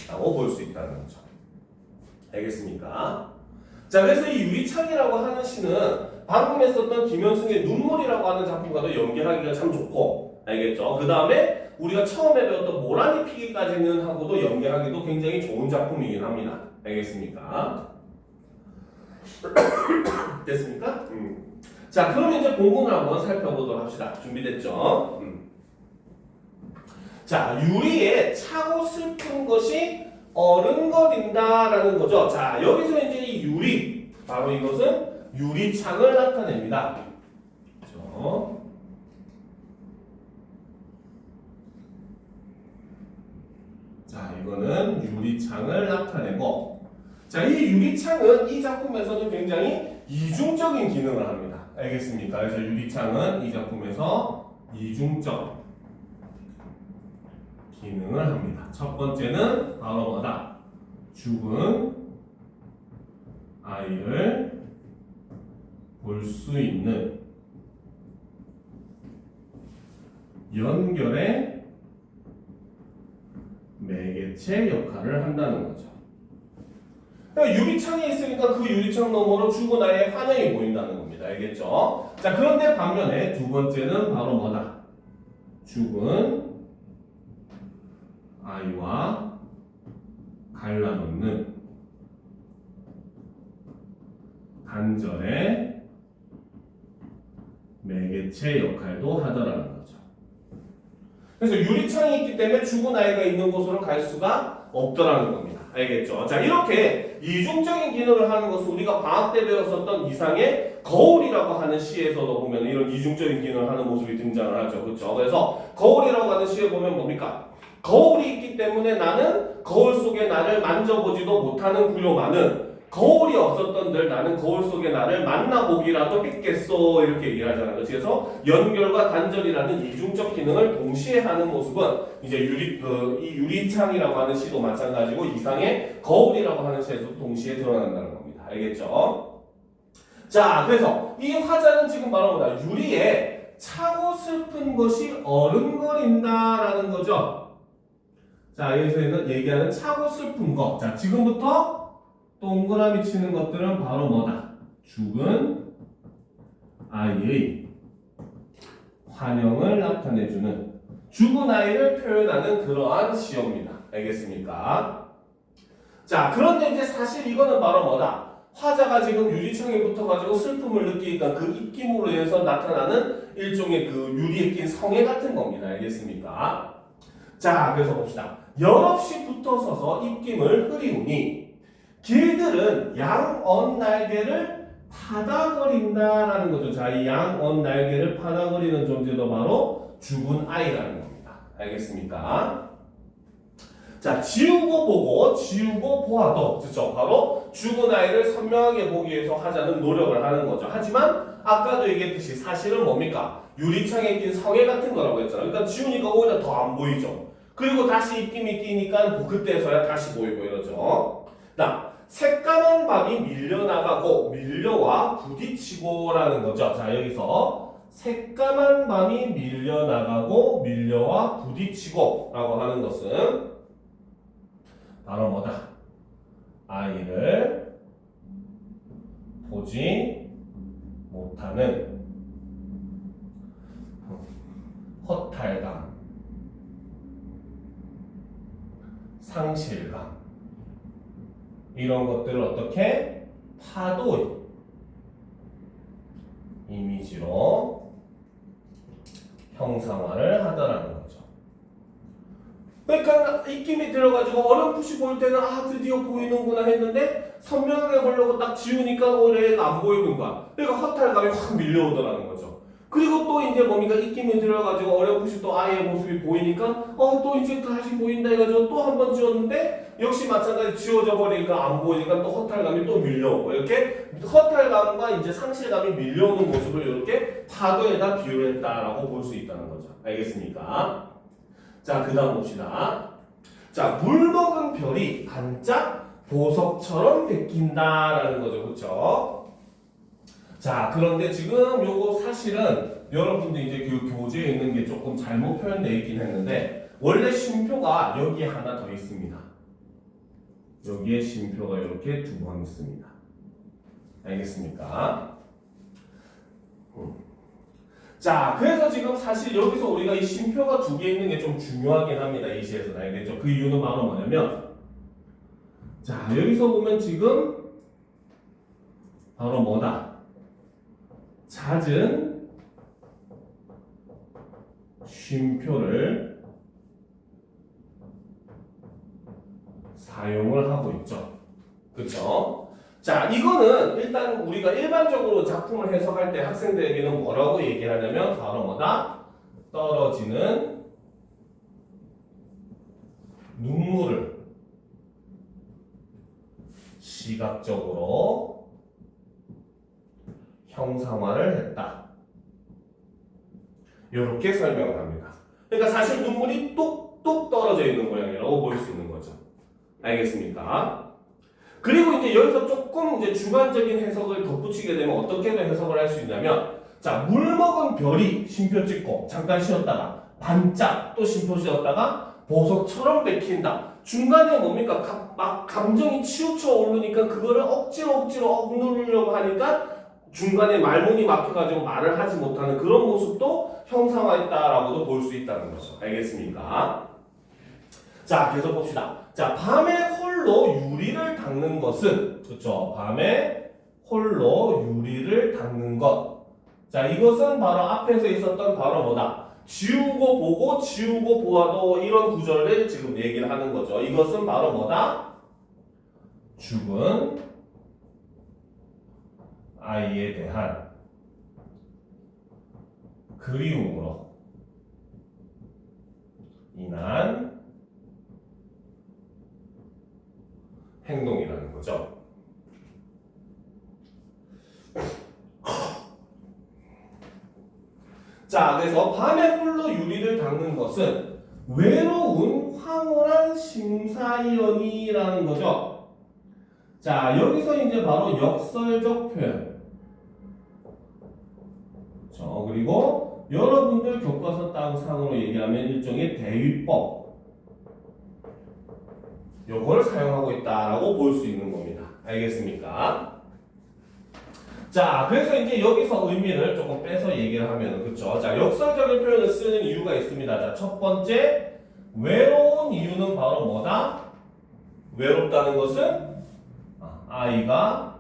라고 볼 수 있다는 거죠. 알겠습니까? 자, 그래서 이 유리창이라고 하는 시는 방금 했었던 김현승의 눈물이라고 하는 작품과도 연결하기가 참 좋고, 알겠죠? 그 다음에 우리가 처음에 배웠던 모란이 피기까지는 하고도 연결하기도 굉장히 좋은 작품이긴 합니다. 알겠습니까? 됐습니까? 자, 그럼 이제 본문을 한번 살펴보도록 합시다. 준비됐죠? 자, 유리에 차고 슬픈 것이 어른거린다라는 거죠. 자, 여기서 이제 이 유리, 바로 이것은 유리창을 나타냅니다. 그렇죠? 자, 이거는 유리창을 나타내고, 자, 이 유리창은 이 작품에서는 굉장히 이중적인 기능을 합니다. 알겠습니까? 그래서 유리창은 이 작품에서 이중적 기능을 합니다. 첫 번째는 바로 뭐다? 죽은 아이를 볼 수 있는 연결의 매개체 역할을 한다는 거죠. 그러니까 유리창이 있으니까 그 유리창 너머로 죽은 아이의 환영이 보인다는 겁니다. 알겠죠? 자, 그런데 반면에 두 번째는 바로 뭐다? 죽은 아이와 갈라놓는 단절의 매개체 역할도 하더라는 거죠. 그래서 유리창이 있기 때문에 죽은 아이가 있는 곳으로 갈 수가 없더라는 겁니다. 알겠죠? 자, 이렇게 이중적인 기능을 하는 것은 우리가 방학 때 배웠었던 이상의 거울이라고 하는 시에서도 보면 이런 이중적인 기능을 하는 모습이 등장을 하죠. 그렇죠? 그래서 거울이라고 하는 시에 보면 뭡니까? 거울이 있기 때문에 나는 거울 속에 나를 만져보지도 못하는 구요만은 거울이 없었던들 나는 거울 속에 나를 만나보기라도 했겠소, 이렇게 얘기를 하잖아요. 그래서 연결과 단절이라는 이중적 기능을 동시에 하는 모습은 이제 이 유리창이라고 하는 시도 마찬가지고 이상의 거울이라고 하는 시에서도 동시에 드러난다는 겁니다. 알겠죠? 자, 그래서 이 화자는 지금 바로 뭐다? 유리에 차고 슬픈 것이 어른거린다라는 거죠. 자, 여기서 얘기하는 차고 슬픈 것. 자, 지금부터 동그라미 치는 것들은 바로 뭐다? 죽은 아이의 환영을 나타내주는, 죽은 아이를 표현하는 그러한 시어입니다. 알겠습니까? 자, 그런데 이제 사실 이거는 바로 뭐다? 화자가 지금 유리창에 붙어가지고 슬픔을 느끼니까 그 입김으로 인해서 나타나는 일종의 그 유리에 낀 성에 같은 겁니다. 알겠습니까? 자, 그래서 봅시다. 여럿이 붙어서서 입김을 흐리우니 길들은 양언 날개를 파다거린다라는 거죠. 자, 이 양언 날개를 파다거리는 존재도 바로 죽은 아이라는 겁니다. 알겠습니까? 자, 지우고 보고 지우고 보아도, 그렇죠? 바로 죽은 아이를 선명하게 보기 위해서 화자는 노력을 하는 거죠. 하지만 아까도 얘기했듯이 사실은 뭡니까? 유리창에 낀 성에 같은 거라고 했잖아요. 그러니까 지우니까 오히려 더 안 보이죠. 그리고 다시 입김이 끼니까 그때서야 다시 보이고 이러죠. 자, 새까만 밤이 밀려나가고 밀려와 부딪히고라는 거죠. 자, 여기서 새까만 밤이 밀려나가고 밀려와 부딪히고 라고 하는 것은 바로 뭐다? 아이를 보지 못하는 허탈감, 상실감, 이런 것들을 어떻게 파도의 이미지로 형상화를 하더라는 거죠. 그러니까 입김이 들어가지고 어렴풋이 보일 때는 아 드디어 보이는구나 했는데 선명하게 보려고 딱 지우니까 오히려 얘가 안 보이는 거야. 그러니까 허탈감이 확 밀려오더라는 거죠. 그리고 또 이제 뭡니까? 입김이 들어가지고 어렴풋이 또 아이의 모습이 보이니까 또 이제 다시 보인다 해가지고 또 한 번 지웠는데 역시 마찬가지 지워져 버리니까 안 보이니까 또 허탈감이 또 밀려오고, 이렇게 허탈감과 이제 상실감이 밀려오는 모습을 이렇게 파도에다 비유를 했다라고 볼 수 있다는 거죠. 알겠습니까? 자, 그 다음 봅시다. 자, 물 먹은 별이 반짝 보석처럼 베낀다라는 거죠. 그렇죠? 자, 그런데 지금 요거 사실은 여러분들 이제 그 교재에 있는 게 조금 잘못 표현되어 있긴 했는데 원래 쉼표가 여기에 하나 더 있습니다. 여기에 쉼표가 이렇게 두 번 있습니다. 알겠습니까? 자, 그래서 지금 사실 여기서 우리가 이 쉼표가 두 개 있는 게 좀 중요하긴 합니다. 이 시에서는. 알겠죠? 그 이유는 바로 뭐냐면, 자, 여기서 보면 지금 바로 뭐다? 잦은 쉼표를 사용을 하고 있죠. 그쵸? 자, 이거는 일단 우리가 일반적으로 작품을 해석할 때 학생들에게는 뭐라고 얘기를 하냐면 바로 뭐다? 떨어지는 눈물을 시각적으로 형상화를 했다. 이렇게 설명을 합니다. 그러니까 사실 눈물이 뚝뚝 떨어져 있는 모양이라고 볼 수 있는 거죠. 알겠습니까? 그리고 이제 여기서 조금 이제 주관적인 해석을 덧붙이게 되면 어떻게 해석을 할 수 있냐면, 자, 물 먹은 별이 쉼표 찍고 잠깐 쉬었다가 반짝 또 쉼표 쉬었다가 보석처럼 베낀다. 중간에 뭡니까? 막 감정이 치우쳐 오르니까 그거를 억지로 억누르려고 하니까 중간에 말문이 막혀가지고 말을 하지 못하는 그런 모습도 형상화했다라고도 볼 수 있다는 거죠. 알겠습니까? 자, 계속 봅시다. 자, 밤에 홀로 유리를 닦는 것은, 그렇죠? 밤에 홀로 유리를 닦는 것. 자, 이것은 바로 앞에서 있었던 바로 뭐다? 지우고 보고 지우고 보아도 이런 구절을 지금 얘기를 하는 거죠. 이것은 바로 뭐다? 죽은 아이에 대한 그리움으로 인한 행동이라는 거죠. 자, 그래서 밤에 홀로 유리를 닦는 것은 외로운 황홀한 심사위원이라는 거죠. 자, 여기서 이제 바로 역설적 표현. 그리고 여러분들 교과서 땅상으로 얘기하면 일종의 대위법. 요걸 사용하고 있다라고 볼 수 있는 겁니다. 알겠습니까? 자, 그래서 이제 여기서 의미를 조금 빼서 얘기를 하면, 그쵸? 자, 역설적인 표현을 쓰는 이유가 있습니다. 자, 첫 번째, 외로운 이유는 바로 뭐다? 외롭다는 것은 아이가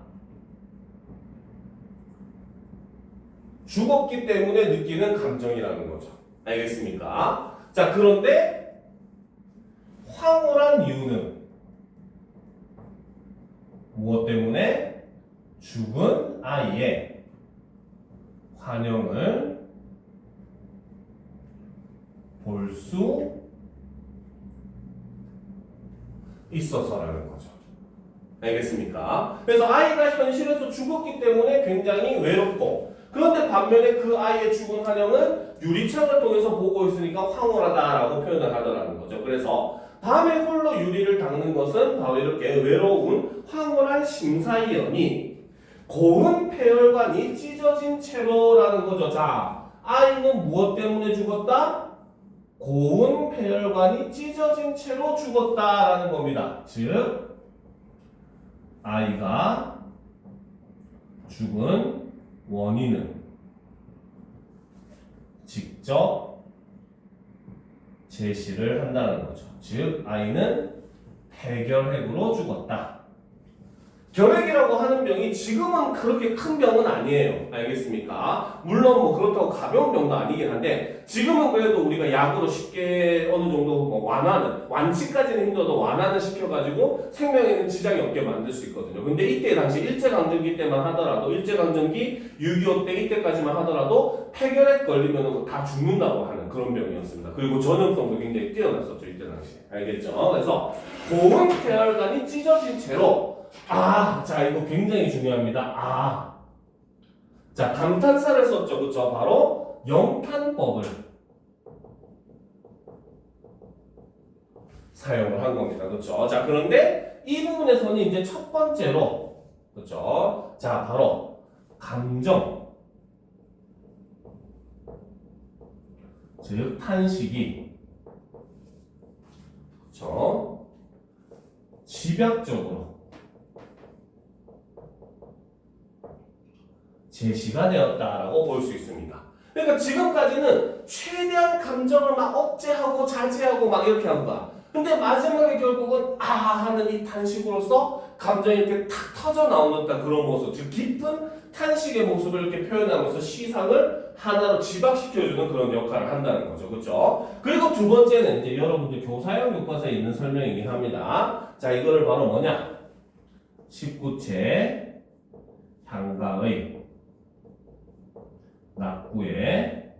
죽었기 때문에 느끼는 감정이라는 거죠. 알겠습니까? 자, 그런데 황홀한 이유는 무엇 때문에? 죽은 아이의 환영을 볼 수 있어서라는 거죠. 알겠습니까? 그래서 아이가 현실에서 죽었기 때문에 굉장히 외롭고, 그런데 반면에 그 아이의 죽은 환영은 유리창을 통해서 보고 있으니까 황홀하다라고 표현을 하더라는 거죠. 그래서 밤에 홀로 유리를 닦는 것은 바로 이렇게 외로운 황홀한 심사위원이 고운 폐혈관이 찢어진 채로라는 거죠. 자, 아이는 무엇 때문에 죽었다? 고운 폐혈관이 찢어진 채로 죽었다라는 겁니다. 즉, 아이가 죽은 원인은 직접 제시를 한다는 거죠. 즉, 아이는 폐결핵으로 죽었다. 결핵이라고 하는 병이 지금은 그렇게 큰 병은 아니에요. 알겠습니까? 물론 뭐 그렇다고 가벼운 병도 아니긴 한데, 지금은 그래도 우리가 약으로 쉽게 어느 정도 뭐 완화는, 완치까지는 힘들어도 완화는 시켜가지고 생명에는 지장이 없게 만들 수 있거든요. 근데 이때 당시 일제강점기 때만 하더라도, 일제강점기 6.25 때 이때까지만 하더라도 폐결핵 걸리면 다 죽는다고 하는 그런 병이었습니다. 그리고 전염성도 굉장히 뛰어났었죠, 이때 당시. 알겠죠? 그래서 고운 폐혈관이 찢어진 채로, 자, 이거 굉장히 중요합니다. 자, 감탄사를 썼죠. 그쵸? 바로 영탄법을 사용을 한 겁니다. 그쵸? 자, 그런데 이 부분에서는 이제 첫 번째로, 그쵸? 자, 바로 감정, 즉, 탄식이, 그쵸? 집약적으로 제시가 되었다라고 볼 수 있습니다. 그러니까 지금까지는 최대한 감정을 막 억제하고 자제하고 막 이렇게 한 거야. 근데 마지막에 결국은 하는 이 탄식으로서 감정이 이렇게 탁 터져 나오는 그런 모습, 즉 깊은 탄식의 모습을 이렇게 표현하면서 시상을 하나로 집약시켜주는 그런 역할을 한다는 거죠. 그렇죠? 그리고 두 번째는 이제 여러분들 교사형 교과서에 있는 설명이긴 합니다. 자, 이거를 바로 뭐냐? 19체 향가의 낙구의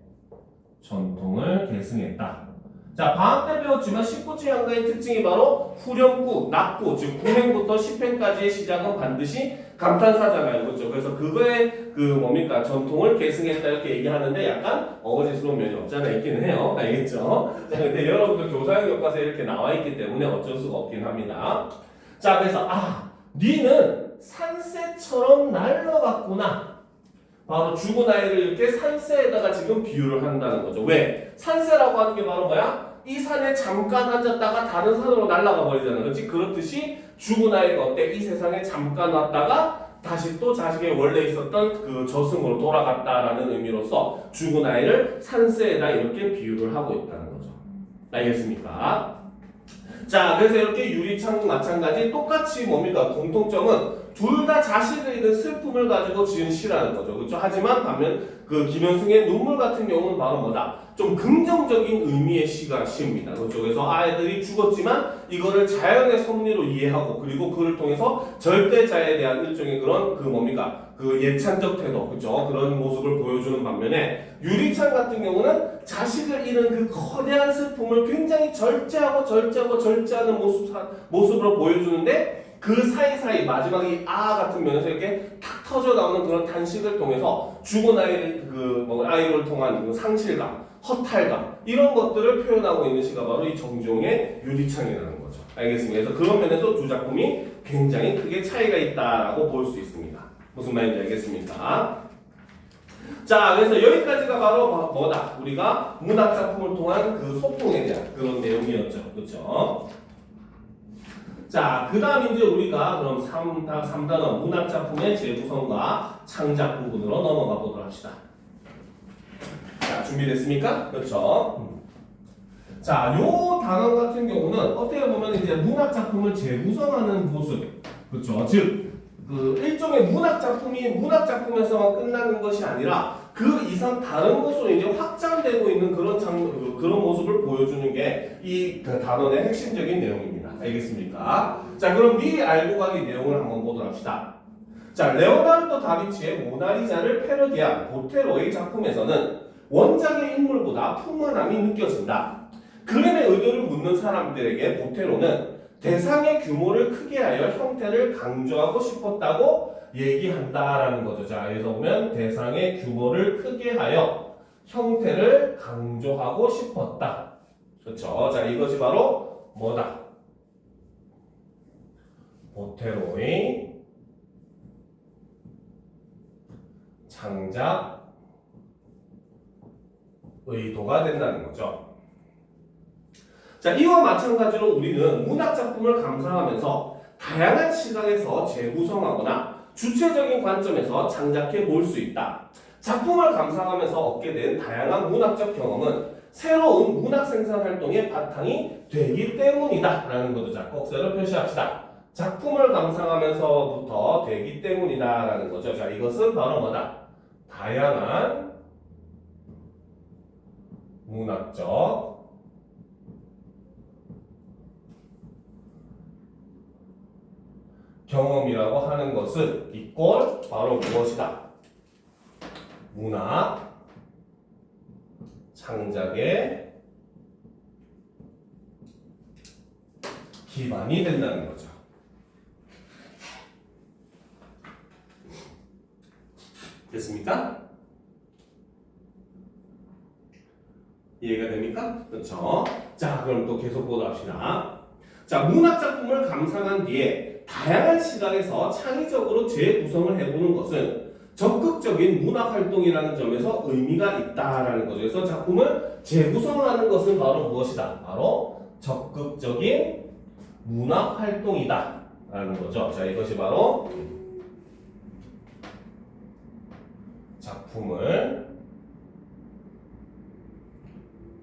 전통을 계승했다. 자, 방학 때 배웠지만 19체 향가의 특징이 바로 후렴구, 낙구, 즉 9행부터 10행까지의 시작은 반드시 감탄사잖아요. 그렇죠? 그래서 그거의 그 뭡니까? 전통을 계승했다 이렇게 얘기하는데 약간 어거지스러운 면이 없잖아 있기는 해요. 알겠죠? 자, 근데 여러분들 교사형 교과서에 이렇게 나와 있기 때문에 어쩔 수가 없긴 합니다. 자, 그래서 니는 산새처럼 날라갔구나. 바로 죽은 아이를 이렇게 산새에다가 지금 비유를 한다는 거죠. 왜? 산새라고 하는 게 바로 뭐야? 이 산에 잠깐 앉았다가 다른 산으로 날아가 버리잖아. 그렇지? 그렇듯이 죽은 아이가 어때? 이 세상에 잠깐 왔다가 다시 또 자식의 원래 있었던 그 저승으로 돌아갔다라는 의미로서 죽은 아이를 산새에다 이렇게 비유를 하고 있다는 거죠. 알겠습니까? 자, 그래서 이렇게 유리창 마찬가지 똑같이 뭡니까? 공통점은 둘 다 자식을 잃은 슬픔을 가지고 지은 시라는 거죠. 그렇죠? 하지만 반면 그 김현승의 눈물 같은 경우는 바로 뭐다? 좀 긍정적인 의미의 시입니다. 그렇죠? 그래서 아이들이 죽었지만 이거를 자연의 섭리로 이해하고 그리고 그를 통해서 절대자에 대한 일종의 그런 그 뭡니까? 그 예찬적 태도, 그렇죠? 그런 모습을 보여주는 반면에 유리창 같은 경우는 자식을 잃은 그 거대한 슬픔을 굉장히 절제하는 모습으로 보여주는데 그 사이사이 마지막에 같은 면에서 이렇게 탁 터져 나오는 그런 단식을 통해서 죽은 아이를 통한 그 상실감, 허탈감 이런 것들을 표현하고 있는 시가 바로 이 정지용의 유리창이라는 거죠. 알겠습니다. 그래서 그런 면에서 두 작품이 굉장히 크게 차이가 있다라고 볼 수 있습니다. 무슨 말인지 알겠습니까? 자, 그래서 여기까지가 바로 뭐다? 우리가 문학 작품을 통한 그 소통에 대한 그런 내용이었죠. 그렇죠? 자, 그 다음 이제 우리가 그럼 3단원 문학 작품의 재구성과 창작 부분으로 넘어가 보도록 합시다. 자, 준비됐습니까? 그렇죠? 자, 요 단원 같은 경우는 어떻게 보면 이제 문학 작품을 재구성하는 모습, 그렇죠? 즉, 그 일종의 문학 작품에서만 끝나는 것이 아니라 그 이상 다른 것으로 이제 확장되고 있는 그런 모습을 보여주는 게 이 단원의 핵심적인 내용입니다. 알겠습니까? 자, 그럼 미리 알고 가기 내용을 한번 보도록 합시다. 자, 레오나르도 다빈치의 모나리자를 패러디한 보테로의 작품에서는 원작의 인물보다 풍만함이 느껴진다. 그림의 의도를 묻는 사람들에게 보테로는 대상의 규모를 크게 하여 형태를 강조하고 싶었다고 얘기한다라는 거죠. 자, 여기서 보면 대상의 규모를 크게 하여 형태를 강조하고 싶었다. 그렇죠? 자, 이것이 바로 뭐다? 보테로의 창작 의도가 된다는 거죠. 자, 이와 마찬가지로 우리는 문학 작품을 감상하면서 다양한 시각에서 재구성하거나 주체적인 관점에서 창작해 볼 수 있다. 작품을 감상하면서 얻게 된 다양한 문학적 경험은 새로운 문학 생산 활동의 바탕이 되기 때문이다 라는 거죠. 자, 꼭 세로 표시합시다. 작품을 감상하면서부터 되기 때문이다 라는 거죠. 자, 이것은 바로 뭐다? 다양한 문학적 경험이라고 하는 것은 이꼴 바로 무엇이다? 문학 창작의 기반이 된다는 거죠. 됐습니까? 이해가 됩니까? 그렇죠? 자, 그럼 또 계속 보도록 합시다. 자, 문학 작품을 감상한 뒤에 다양한 시각에서 창의적으로 재구성을 해보는 것은 적극적인 문학 활동이라는 점에서 의미가 있다라는 거죠. 그래서 작품을 재구성하는 것은 바로 무엇이다? 바로 적극적인 문학 활동이다 라는 거죠. 자, 이것이 바로 작품을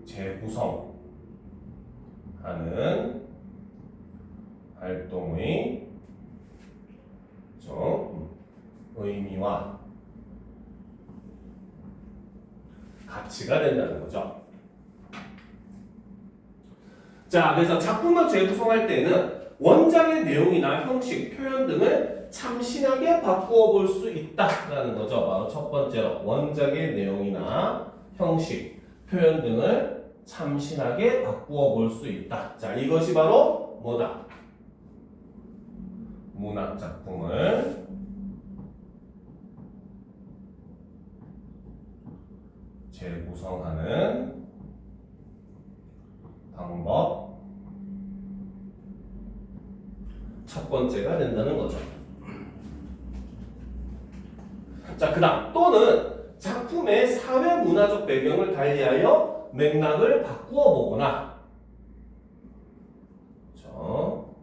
재구성하는 활동의 의미와 가치가 된다는 거죠. 자, 그래서 작품을 재구성할 때는 원작의 내용이나 형식, 표현 등을 참신하게 바꾸어 볼 수 있다라는 거죠. 바로 첫 번째로 원작의 내용이나 형식, 표현 등을 참신하게 바꾸어 볼 수 있다. 자, 이것이 바로 뭐다? 문학 작품을 재구성하는 방법 첫 번째가 된다는 거죠. 자, 그 다음 또는 작품의 사회 문화적 배경을 달리하여 맥락을 바꾸어 보거나 그렇죠?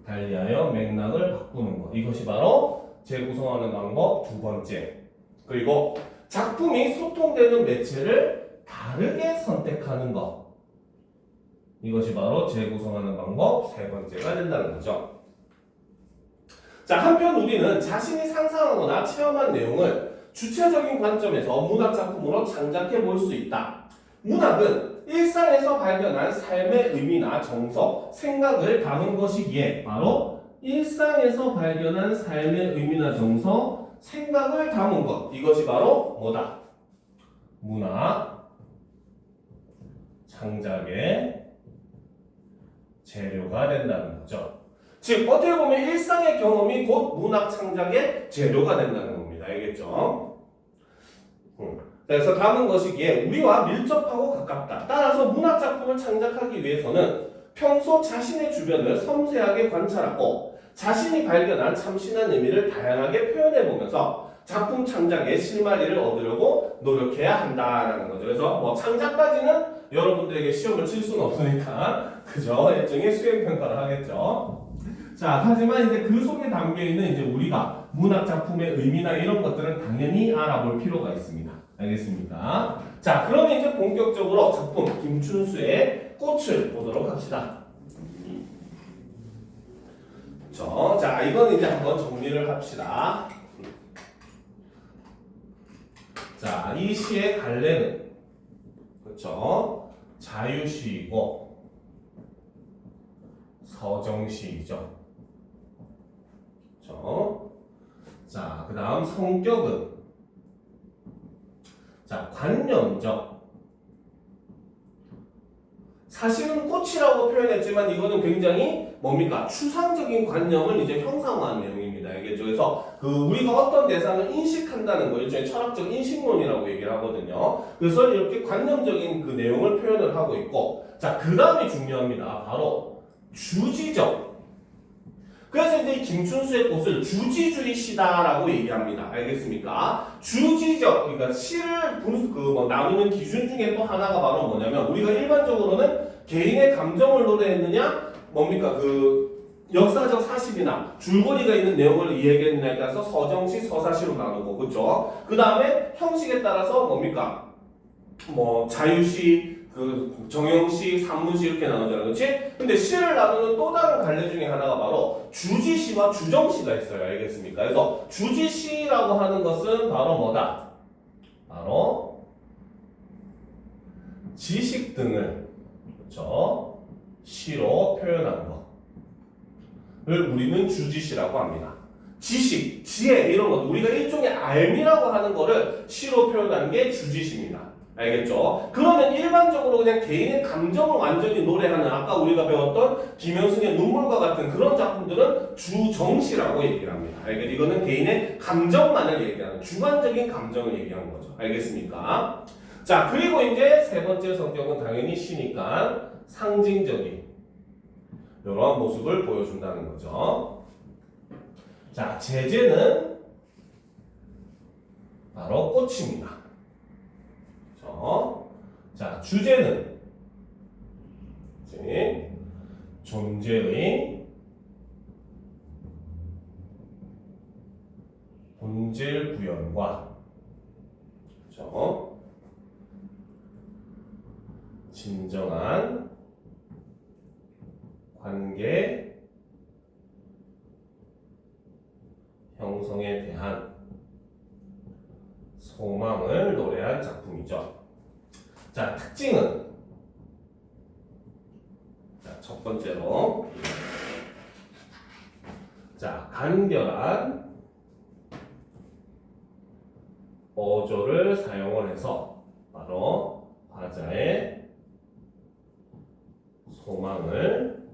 달리하여 맥락을 바꾸는 것 이것이 바로 재구성하는 방법 두 번째. 그리고 작품이 소통되는 매체를 다르게 선택하는 것 이것이 바로 재구성하는 방법 세 번째가 된다는 거죠. 자, 한편 우리는 자신이 상상하거나 체험한 내용을 주체적인 관점에서 문학 작품으로 창작해 볼 수 있다. 문학은 일상에서 발견한 삶의 의미나 정서, 생각을 담은 것이기에 바로 일상에서 발견한 삶의 의미나 정서, 생각을 담은 것 이것이 바로 뭐다? 문학 창작의 재료가 된다는 거죠. 즉 어떻게 보면 일상의 경험이 곧 문학 창작의 재료가 된다는 겁니다. 알겠죠? 그래서 담은 것이기에 우리와 밀접하고 가깝다. 따라서 문학 작품을 창작하기 위해서는 평소 자신의 주변을 섬세하게 관찰하고 자신이 발견한 참신한 의미를 다양하게 표현해보면서 작품 창작의 실마리를 얻으려고 노력해야 한다라는 거죠. 그래서 뭐 창작까지는 여러분들에게 시험을 칠 수는 없으니까 그죠? 일종의 수행평가를 하겠죠. 자, 하지만 이제 그 속에 담겨 있는 이제 우리가 문학 작품의 의미나 이런 것들은 당연히 알아볼 필요가 있습니다. 알겠습니까? 자, 그러면 이제 본격적으로 작품 김춘수의 꽃을 보도록 합시다. 자, 이건 이제 한번 정리를 합시다. 자, 이 시의 갈래는 그렇죠? 자유시이고 서정시이죠. 그렇죠? 자, 그 다음 성격은 자, 관념적. 사실은 꽃이라고 표현했지만 이거는 굉장히 뭡니까? 추상적인 관념을 이제 형상화한 내용입니다. 알겠죠? 그래서 우리가 어떤 대상을 인식한다는 거 일종의 철학적 인식론이라고 얘기를 하거든요. 그래서 이렇게 관념적인 그 내용을 표현을 하고 있고, 자, 그 다음이 중요합니다. 바로 주지적. 그래서 이제 김춘수의 꽃을 주지주의 시다라고 얘기합니다. 알겠습니까? 주지적, 그러니까 시를 나누는 기준 중에 또 하나가 바로 뭐냐면 우리가 일반적으로는 개인의 감정을 노래했느냐, 뭡니까? 역사적 사실이나 줄거리가 있는 내용을 이야기했느냐에 따라서 서정시, 서사시로 나누고, 그렇죠? 그 다음에 형식에 따라서 뭡니까? 자유시, 정형시, 산문시 이렇게 나누잖아요. 그렇지? 근데 시를 나누는 또 다른 갈래 중에 하나가 바로 주지시와 주정시가 있어요. 알겠습니까? 그래서 주지시라고 하는 것은 바로 뭐다? 바로 지식 등을 그렇죠? 시로 표현한 것을 우리는 주지시라고 합니다. 지식, 지혜 이런 것 우리가 일종의 알미라고 하는 거를 시로 표현하는 게 주지시입니다. 알겠죠? 그러면 일반적으로 그냥 개인의 감정을 완전히 노래하는 아까 우리가 배웠던 김현승의 눈물과 같은 그런 작품들은 주정시라고 얘기를 합니다. 알겠죠? 이거는 개인의 감정만을 얘기하는 주관적인 감정을 얘기하는 거죠. 알겠습니까? 자, 그리고 이제 세 번째 성격은 당연히 시니까 상징적인 이런 모습을 보여준다는 거죠. 자, 제재는 바로 꽃입니다. 자, 주제는 존재의 본질 구현과 그렇죠? 진정한 관계 형성에 대한 소망을 노래한 작품이죠. 자, 특징은 자, 첫 번째로 자, 간결한 어조를 사용을 해서 바로 하자의 소망을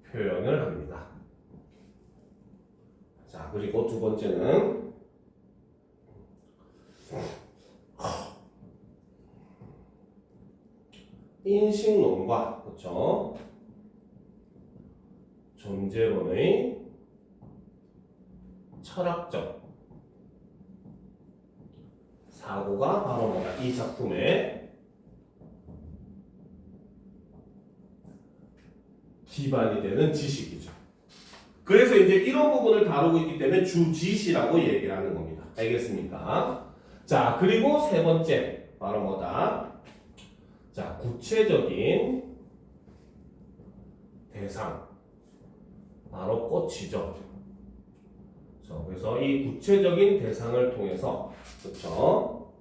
표현을 합니다. 자, 그리고 두 번째는 인식론과 그렇죠? 존재론의 철학적 사고가 바로 뭐다? 이 작품의 기반이 되는 지식이죠. 그래서 이제 이런 부분을 다루고 있기 때문에 주지시라고 얘기를 하는 겁니다. 알겠습니까? 자, 그리고 세 번째 바로 뭐다? 자, 구체적인 대상 바로 꽃이죠. 그래서 이 구체적인 대상을 통해서 그렇죠?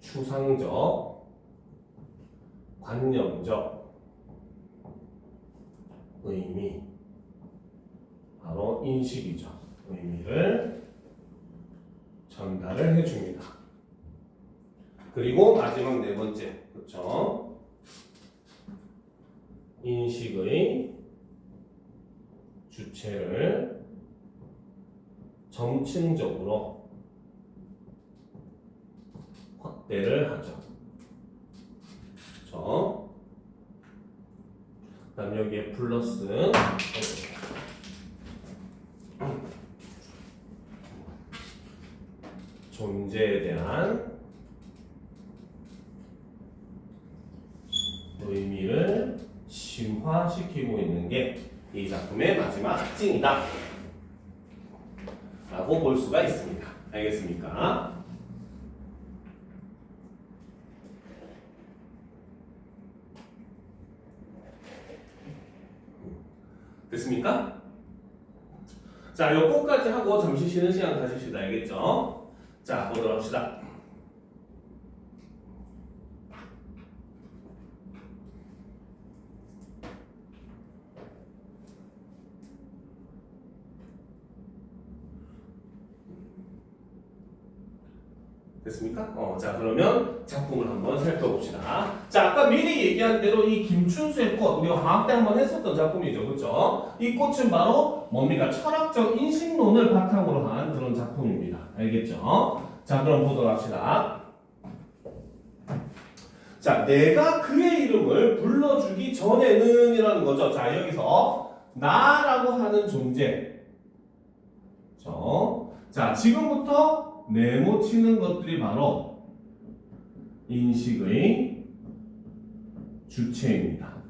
추상적, 관념적 의미 바로 인식이죠. 의미를 전달을 해줍니다. 그리고 마지막 네 번째 그렇죠? 인식의 주체를 점층적으로 확대를 하죠. 그렇죠? 그다음 여기에 플러스 존재에 대한 의미를 심화시키고 있는 게 이 작품의 마지막 특징이다 라고 볼 수가 있습니다. 알겠습니까? 됐습니까? 자, 요거까지 하고 잠시 쉬는 시간 가집시다. 알겠죠? 자, 보도록 합시다. 됐습니까? 자, 그러면 작품을 한번 살펴봅시다. 자, 아까 미리 얘기한 대로 이 김춘수의 꽃, 우리가 방학 때 한번 했었던 작품이죠. 그렇죠? 이 꽃은 바로 뭡니까? 철학적 인식론을 바탕으로 한 그런 작품입니다. 알겠죠? 자, 그럼 보도록 합시다. 자, 내가 그의 이름을 불러주기 전에는 이라는 거죠. 자, 여기서 나라고 하는 존재. 그렇죠? 자, 지금부터 네모치는 것들이 바로 인식의 주체입니다.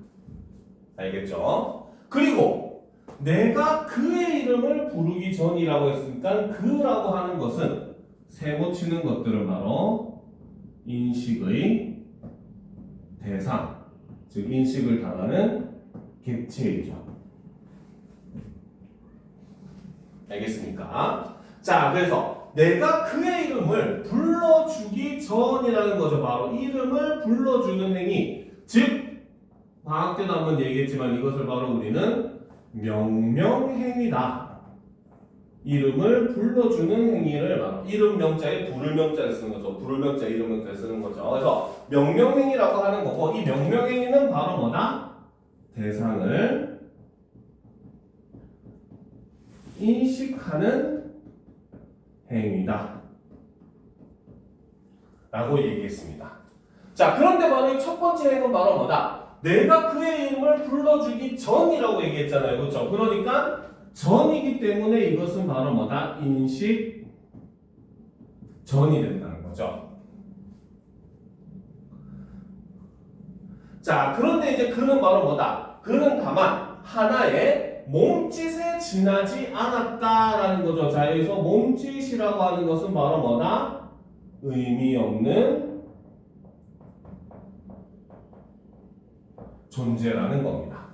알겠죠? 그리고 내가 그의 이름을 부르기 전이라고 했으니까 그라고 하는 것은 세모치는 것들은 바로 인식의 대상, 즉 인식을 당하는 객체이죠. 알겠습니까? 자, 그래서 내가 그의 이름을 불러주기 전이라는 거죠. 바로 이름을 불러주는 행위. 즉, 방학 때도 한번 얘기했지만 이것을 바로 우리는 명명행위다. 이름을 불러주는 행위를 바로 이름 명자에 부를 명자를 쓰는 거죠. 부를 명자, 이름 명자를 쓰는 거죠. 그래서 명명행위라고 하는 거고 이 명명행위는 바로 뭐다? 대상을 인식하는 행위다 라고 얘기했습니다. 자, 그런데 바로 이 첫 번째 행은 바로 뭐다? 내가 그의 이름을 불러주기 전이라고 얘기했잖아요. 그렇죠? 그러니까 전이기 때문에 이것은 바로 뭐다? 인식 전이 된다는 거죠. 자, 그런데 이제 그는 바로 뭐다? 그는 다만 하나의 몸짓에 지나지 않았다라는 거죠. 자, 여기서 몸짓이라고 하는 것은 바로 뭐다? 의미 없는 존재라는 겁니다.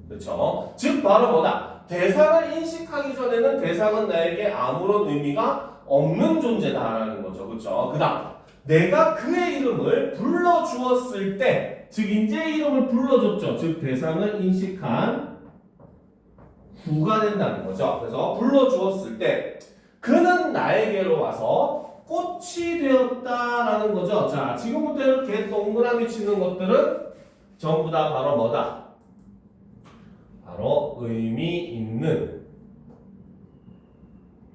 그렇죠? 즉 바로 뭐다? 대상을 인식하기 전에는 대상은 나에게 아무런 의미가 없는 존재다라는 거죠. 그렇죠? 그다음 내가 그의 이름을 불러주었을 때 즉 이제 이름을 불러줬죠. 즉 대상을 인식한 후가 된다는 거죠. 그래서 불러주었을 때 그는 나에게로 와서 꽃이 되었다라는 거죠. 자, 지금부터 이렇게 동그라미 치는 것들은 전부 다 바로 뭐다? 바로 의미 있는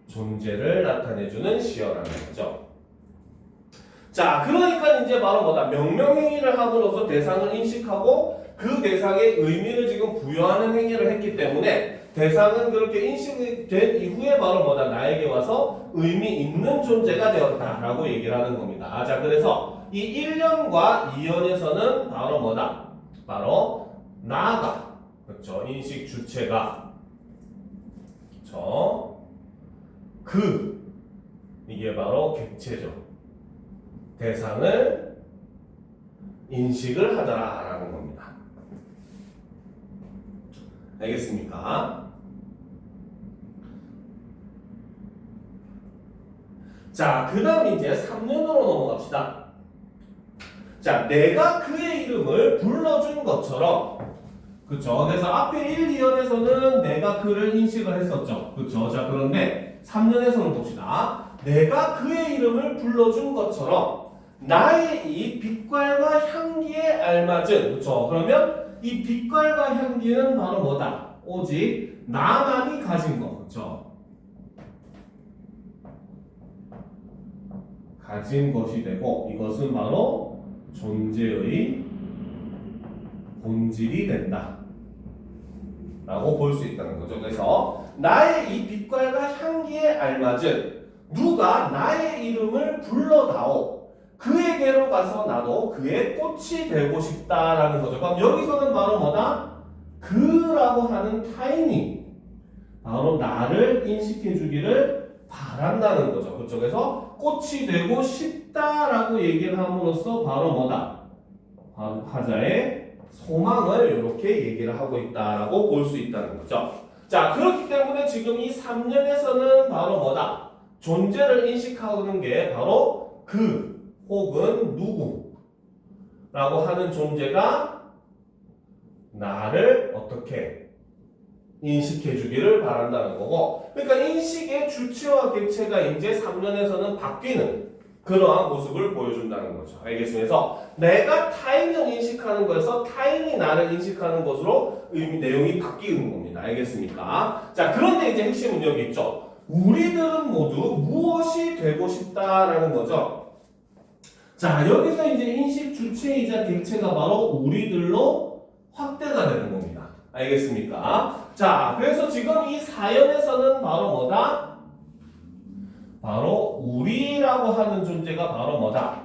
존재를 나타내주는 시어라는 거죠. 자, 그러니까 이제 바로 뭐다? 명명행위를 함으로써 대상을 인식하고 그 대상에 의미를 지금 부여하는 행위를 했기 때문에 대상은 그렇게 인식이 된 이후에 바로 뭐다? 나에게 와서 의미 있는 존재가 되었다라고 얘기를 하는 겁니다. 자, 그래서 이 1년과 2년에서는 바로 뭐다? 바로 나가, 그렇죠? 인식 주체가, 그렇죠? 이게 바로 객체죠. 대상을 인식을 하더라라는 겁니다. 알겠습니까? 자, 그 다음 이제 3년으로 넘어갑시다. 자, 내가 그의 이름을 불러준 것처럼, 그쵸? 그래서 앞에 1, 2년에서는 내가 그를 인식을 했었죠. 그쵸? 자, 그런데 3년에서는 봅시다. 내가 그의 이름을 불러준 것처럼 나의 이 빛깔과 향기에 알맞은, 그쵸? 그러면 이 빛깔과 향기는 바로 뭐다? 오직 나만이 가진 거, 그쵸? 가진 것이 되고 이것은 바로 존재의 본질이 된다 라고 볼 수 있다는 거죠. 그래서 나의 이 빛깔과 향기에 알맞은 누가 나의 이름을 불러다오 그에게로 가서 나도 그의 꽃이 되고 싶다라는 거죠. 그럼 여기서는 바로 뭐다? 그라고 하는 타인이 바로 나를 인식해 주기를 바란다는 거죠. 그렇죠? 그래서 꽃이 되고 싶다라고 얘기를 함으로써 바로 뭐다? 바로 화자의 소망을 이렇게 얘기를 하고 있다라고 볼 수 있다는 거죠. 자, 그렇기 때문에 지금 이 3년에서는 바로 뭐다? 존재를 인식하는 게 바로 그 혹은 누구라고 하는 존재가 나를 어떻게 인식해 주기를 바란다는 거고, 그러니까 인식의 주체와 객체가 이제 3년에서는 바뀌는 그러한 모습을 보여준다는 거죠. 알겠습니다. 그래서 내가 타인을 인식하는 것에서 타인이 나를 인식하는 것으로 내용이 바뀌는 겁니다. 알겠습니까? 자, 그런데 이제 핵심은 여기 있죠. 우리들은 모두 무엇이 되고 싶다라는 거죠. 자, 여기서 이제 인식 주체이자 객체가 바로 우리들로 확대가 되는 겁니다. 알겠습니까? 자, 그래서 지금 이 사연에서는 바로 뭐다? 바로 우리라고 하는 존재가 바로 뭐다?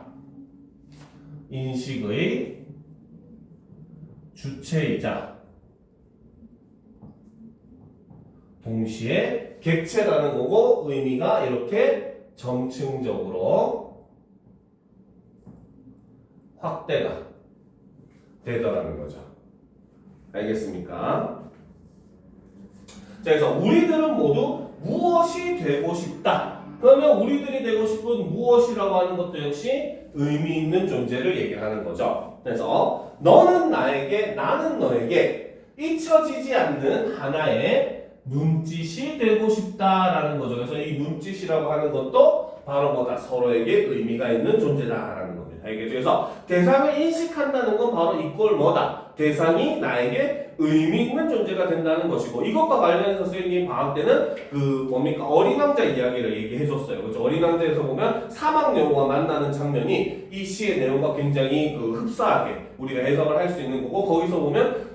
인식의 주체이자 동시에 객체라는 거고 의미가 이렇게 점층적으로 확대가 되더라는 거죠. 알겠습니까? 자, 그래서 우리들은 모두 무엇이 되고 싶다. 그러면 우리들이 되고 싶은 무엇이라고 하는 것도 역시 의미 있는 존재를 얘기를 하는 거죠. 그래서 너는 나에게, 나는 너에게 잊혀지지 않는 하나의 눈짓이 되고 싶다라는 거죠. 그래서 이 눈짓이라고 하는 것도 바로 뭐다? 서로에게 의미가 있는 존재다라는 겁니다. 알겠죠? 그래서 대상을 인식한다는 건 바로 이꼴 뭐다? 대상이 나에게 의미 있는 존재가 된다는 것이고, 이것과 관련해서 선생님이 방학 때는 뭡니까? 어린 왕자 이야기를 얘기해 줬어요. 그렇죠? 어린 왕자에서 보면 사막 여우와 만나는 장면이 이 시의 내용과 굉장히 흡사하게 우리가 해석을 할 수 있는 거고, 거기서 보면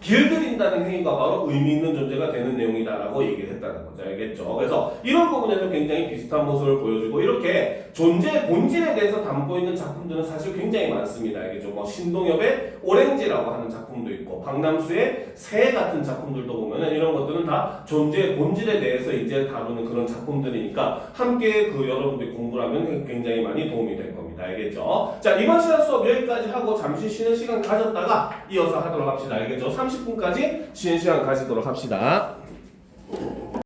길들인다는 행위가 바로 의미 있는 존재가 되는 내용이다라고 얘기를 했다는 거죠. 알겠죠? 그래서 이런 부분에서 굉장히 비슷한 모습을 보여주고, 이렇게 존재의 본질에 대해서 담고 있는 작품들은 사실 굉장히 많습니다. 알겠죠? 뭐 신동엽의 오렌지라고 하는 작품도 있고, 박남수의 새 같은 작품들도 보면은 이런 것들은 다 존재의 본질에 대해서 이제 다루는 그런 작품들이니까 함께 여러분들이 공부를 하면 굉장히 많이 도움이 될 겁니다. 알겠죠? 자, 이번 시간 수업 여기까지 하고 잠시 쉬는 시간 가졌다가 이어서 하도록 합시다. 알겠죠? 30분까지 쉬는 시간 가지도록 합시다.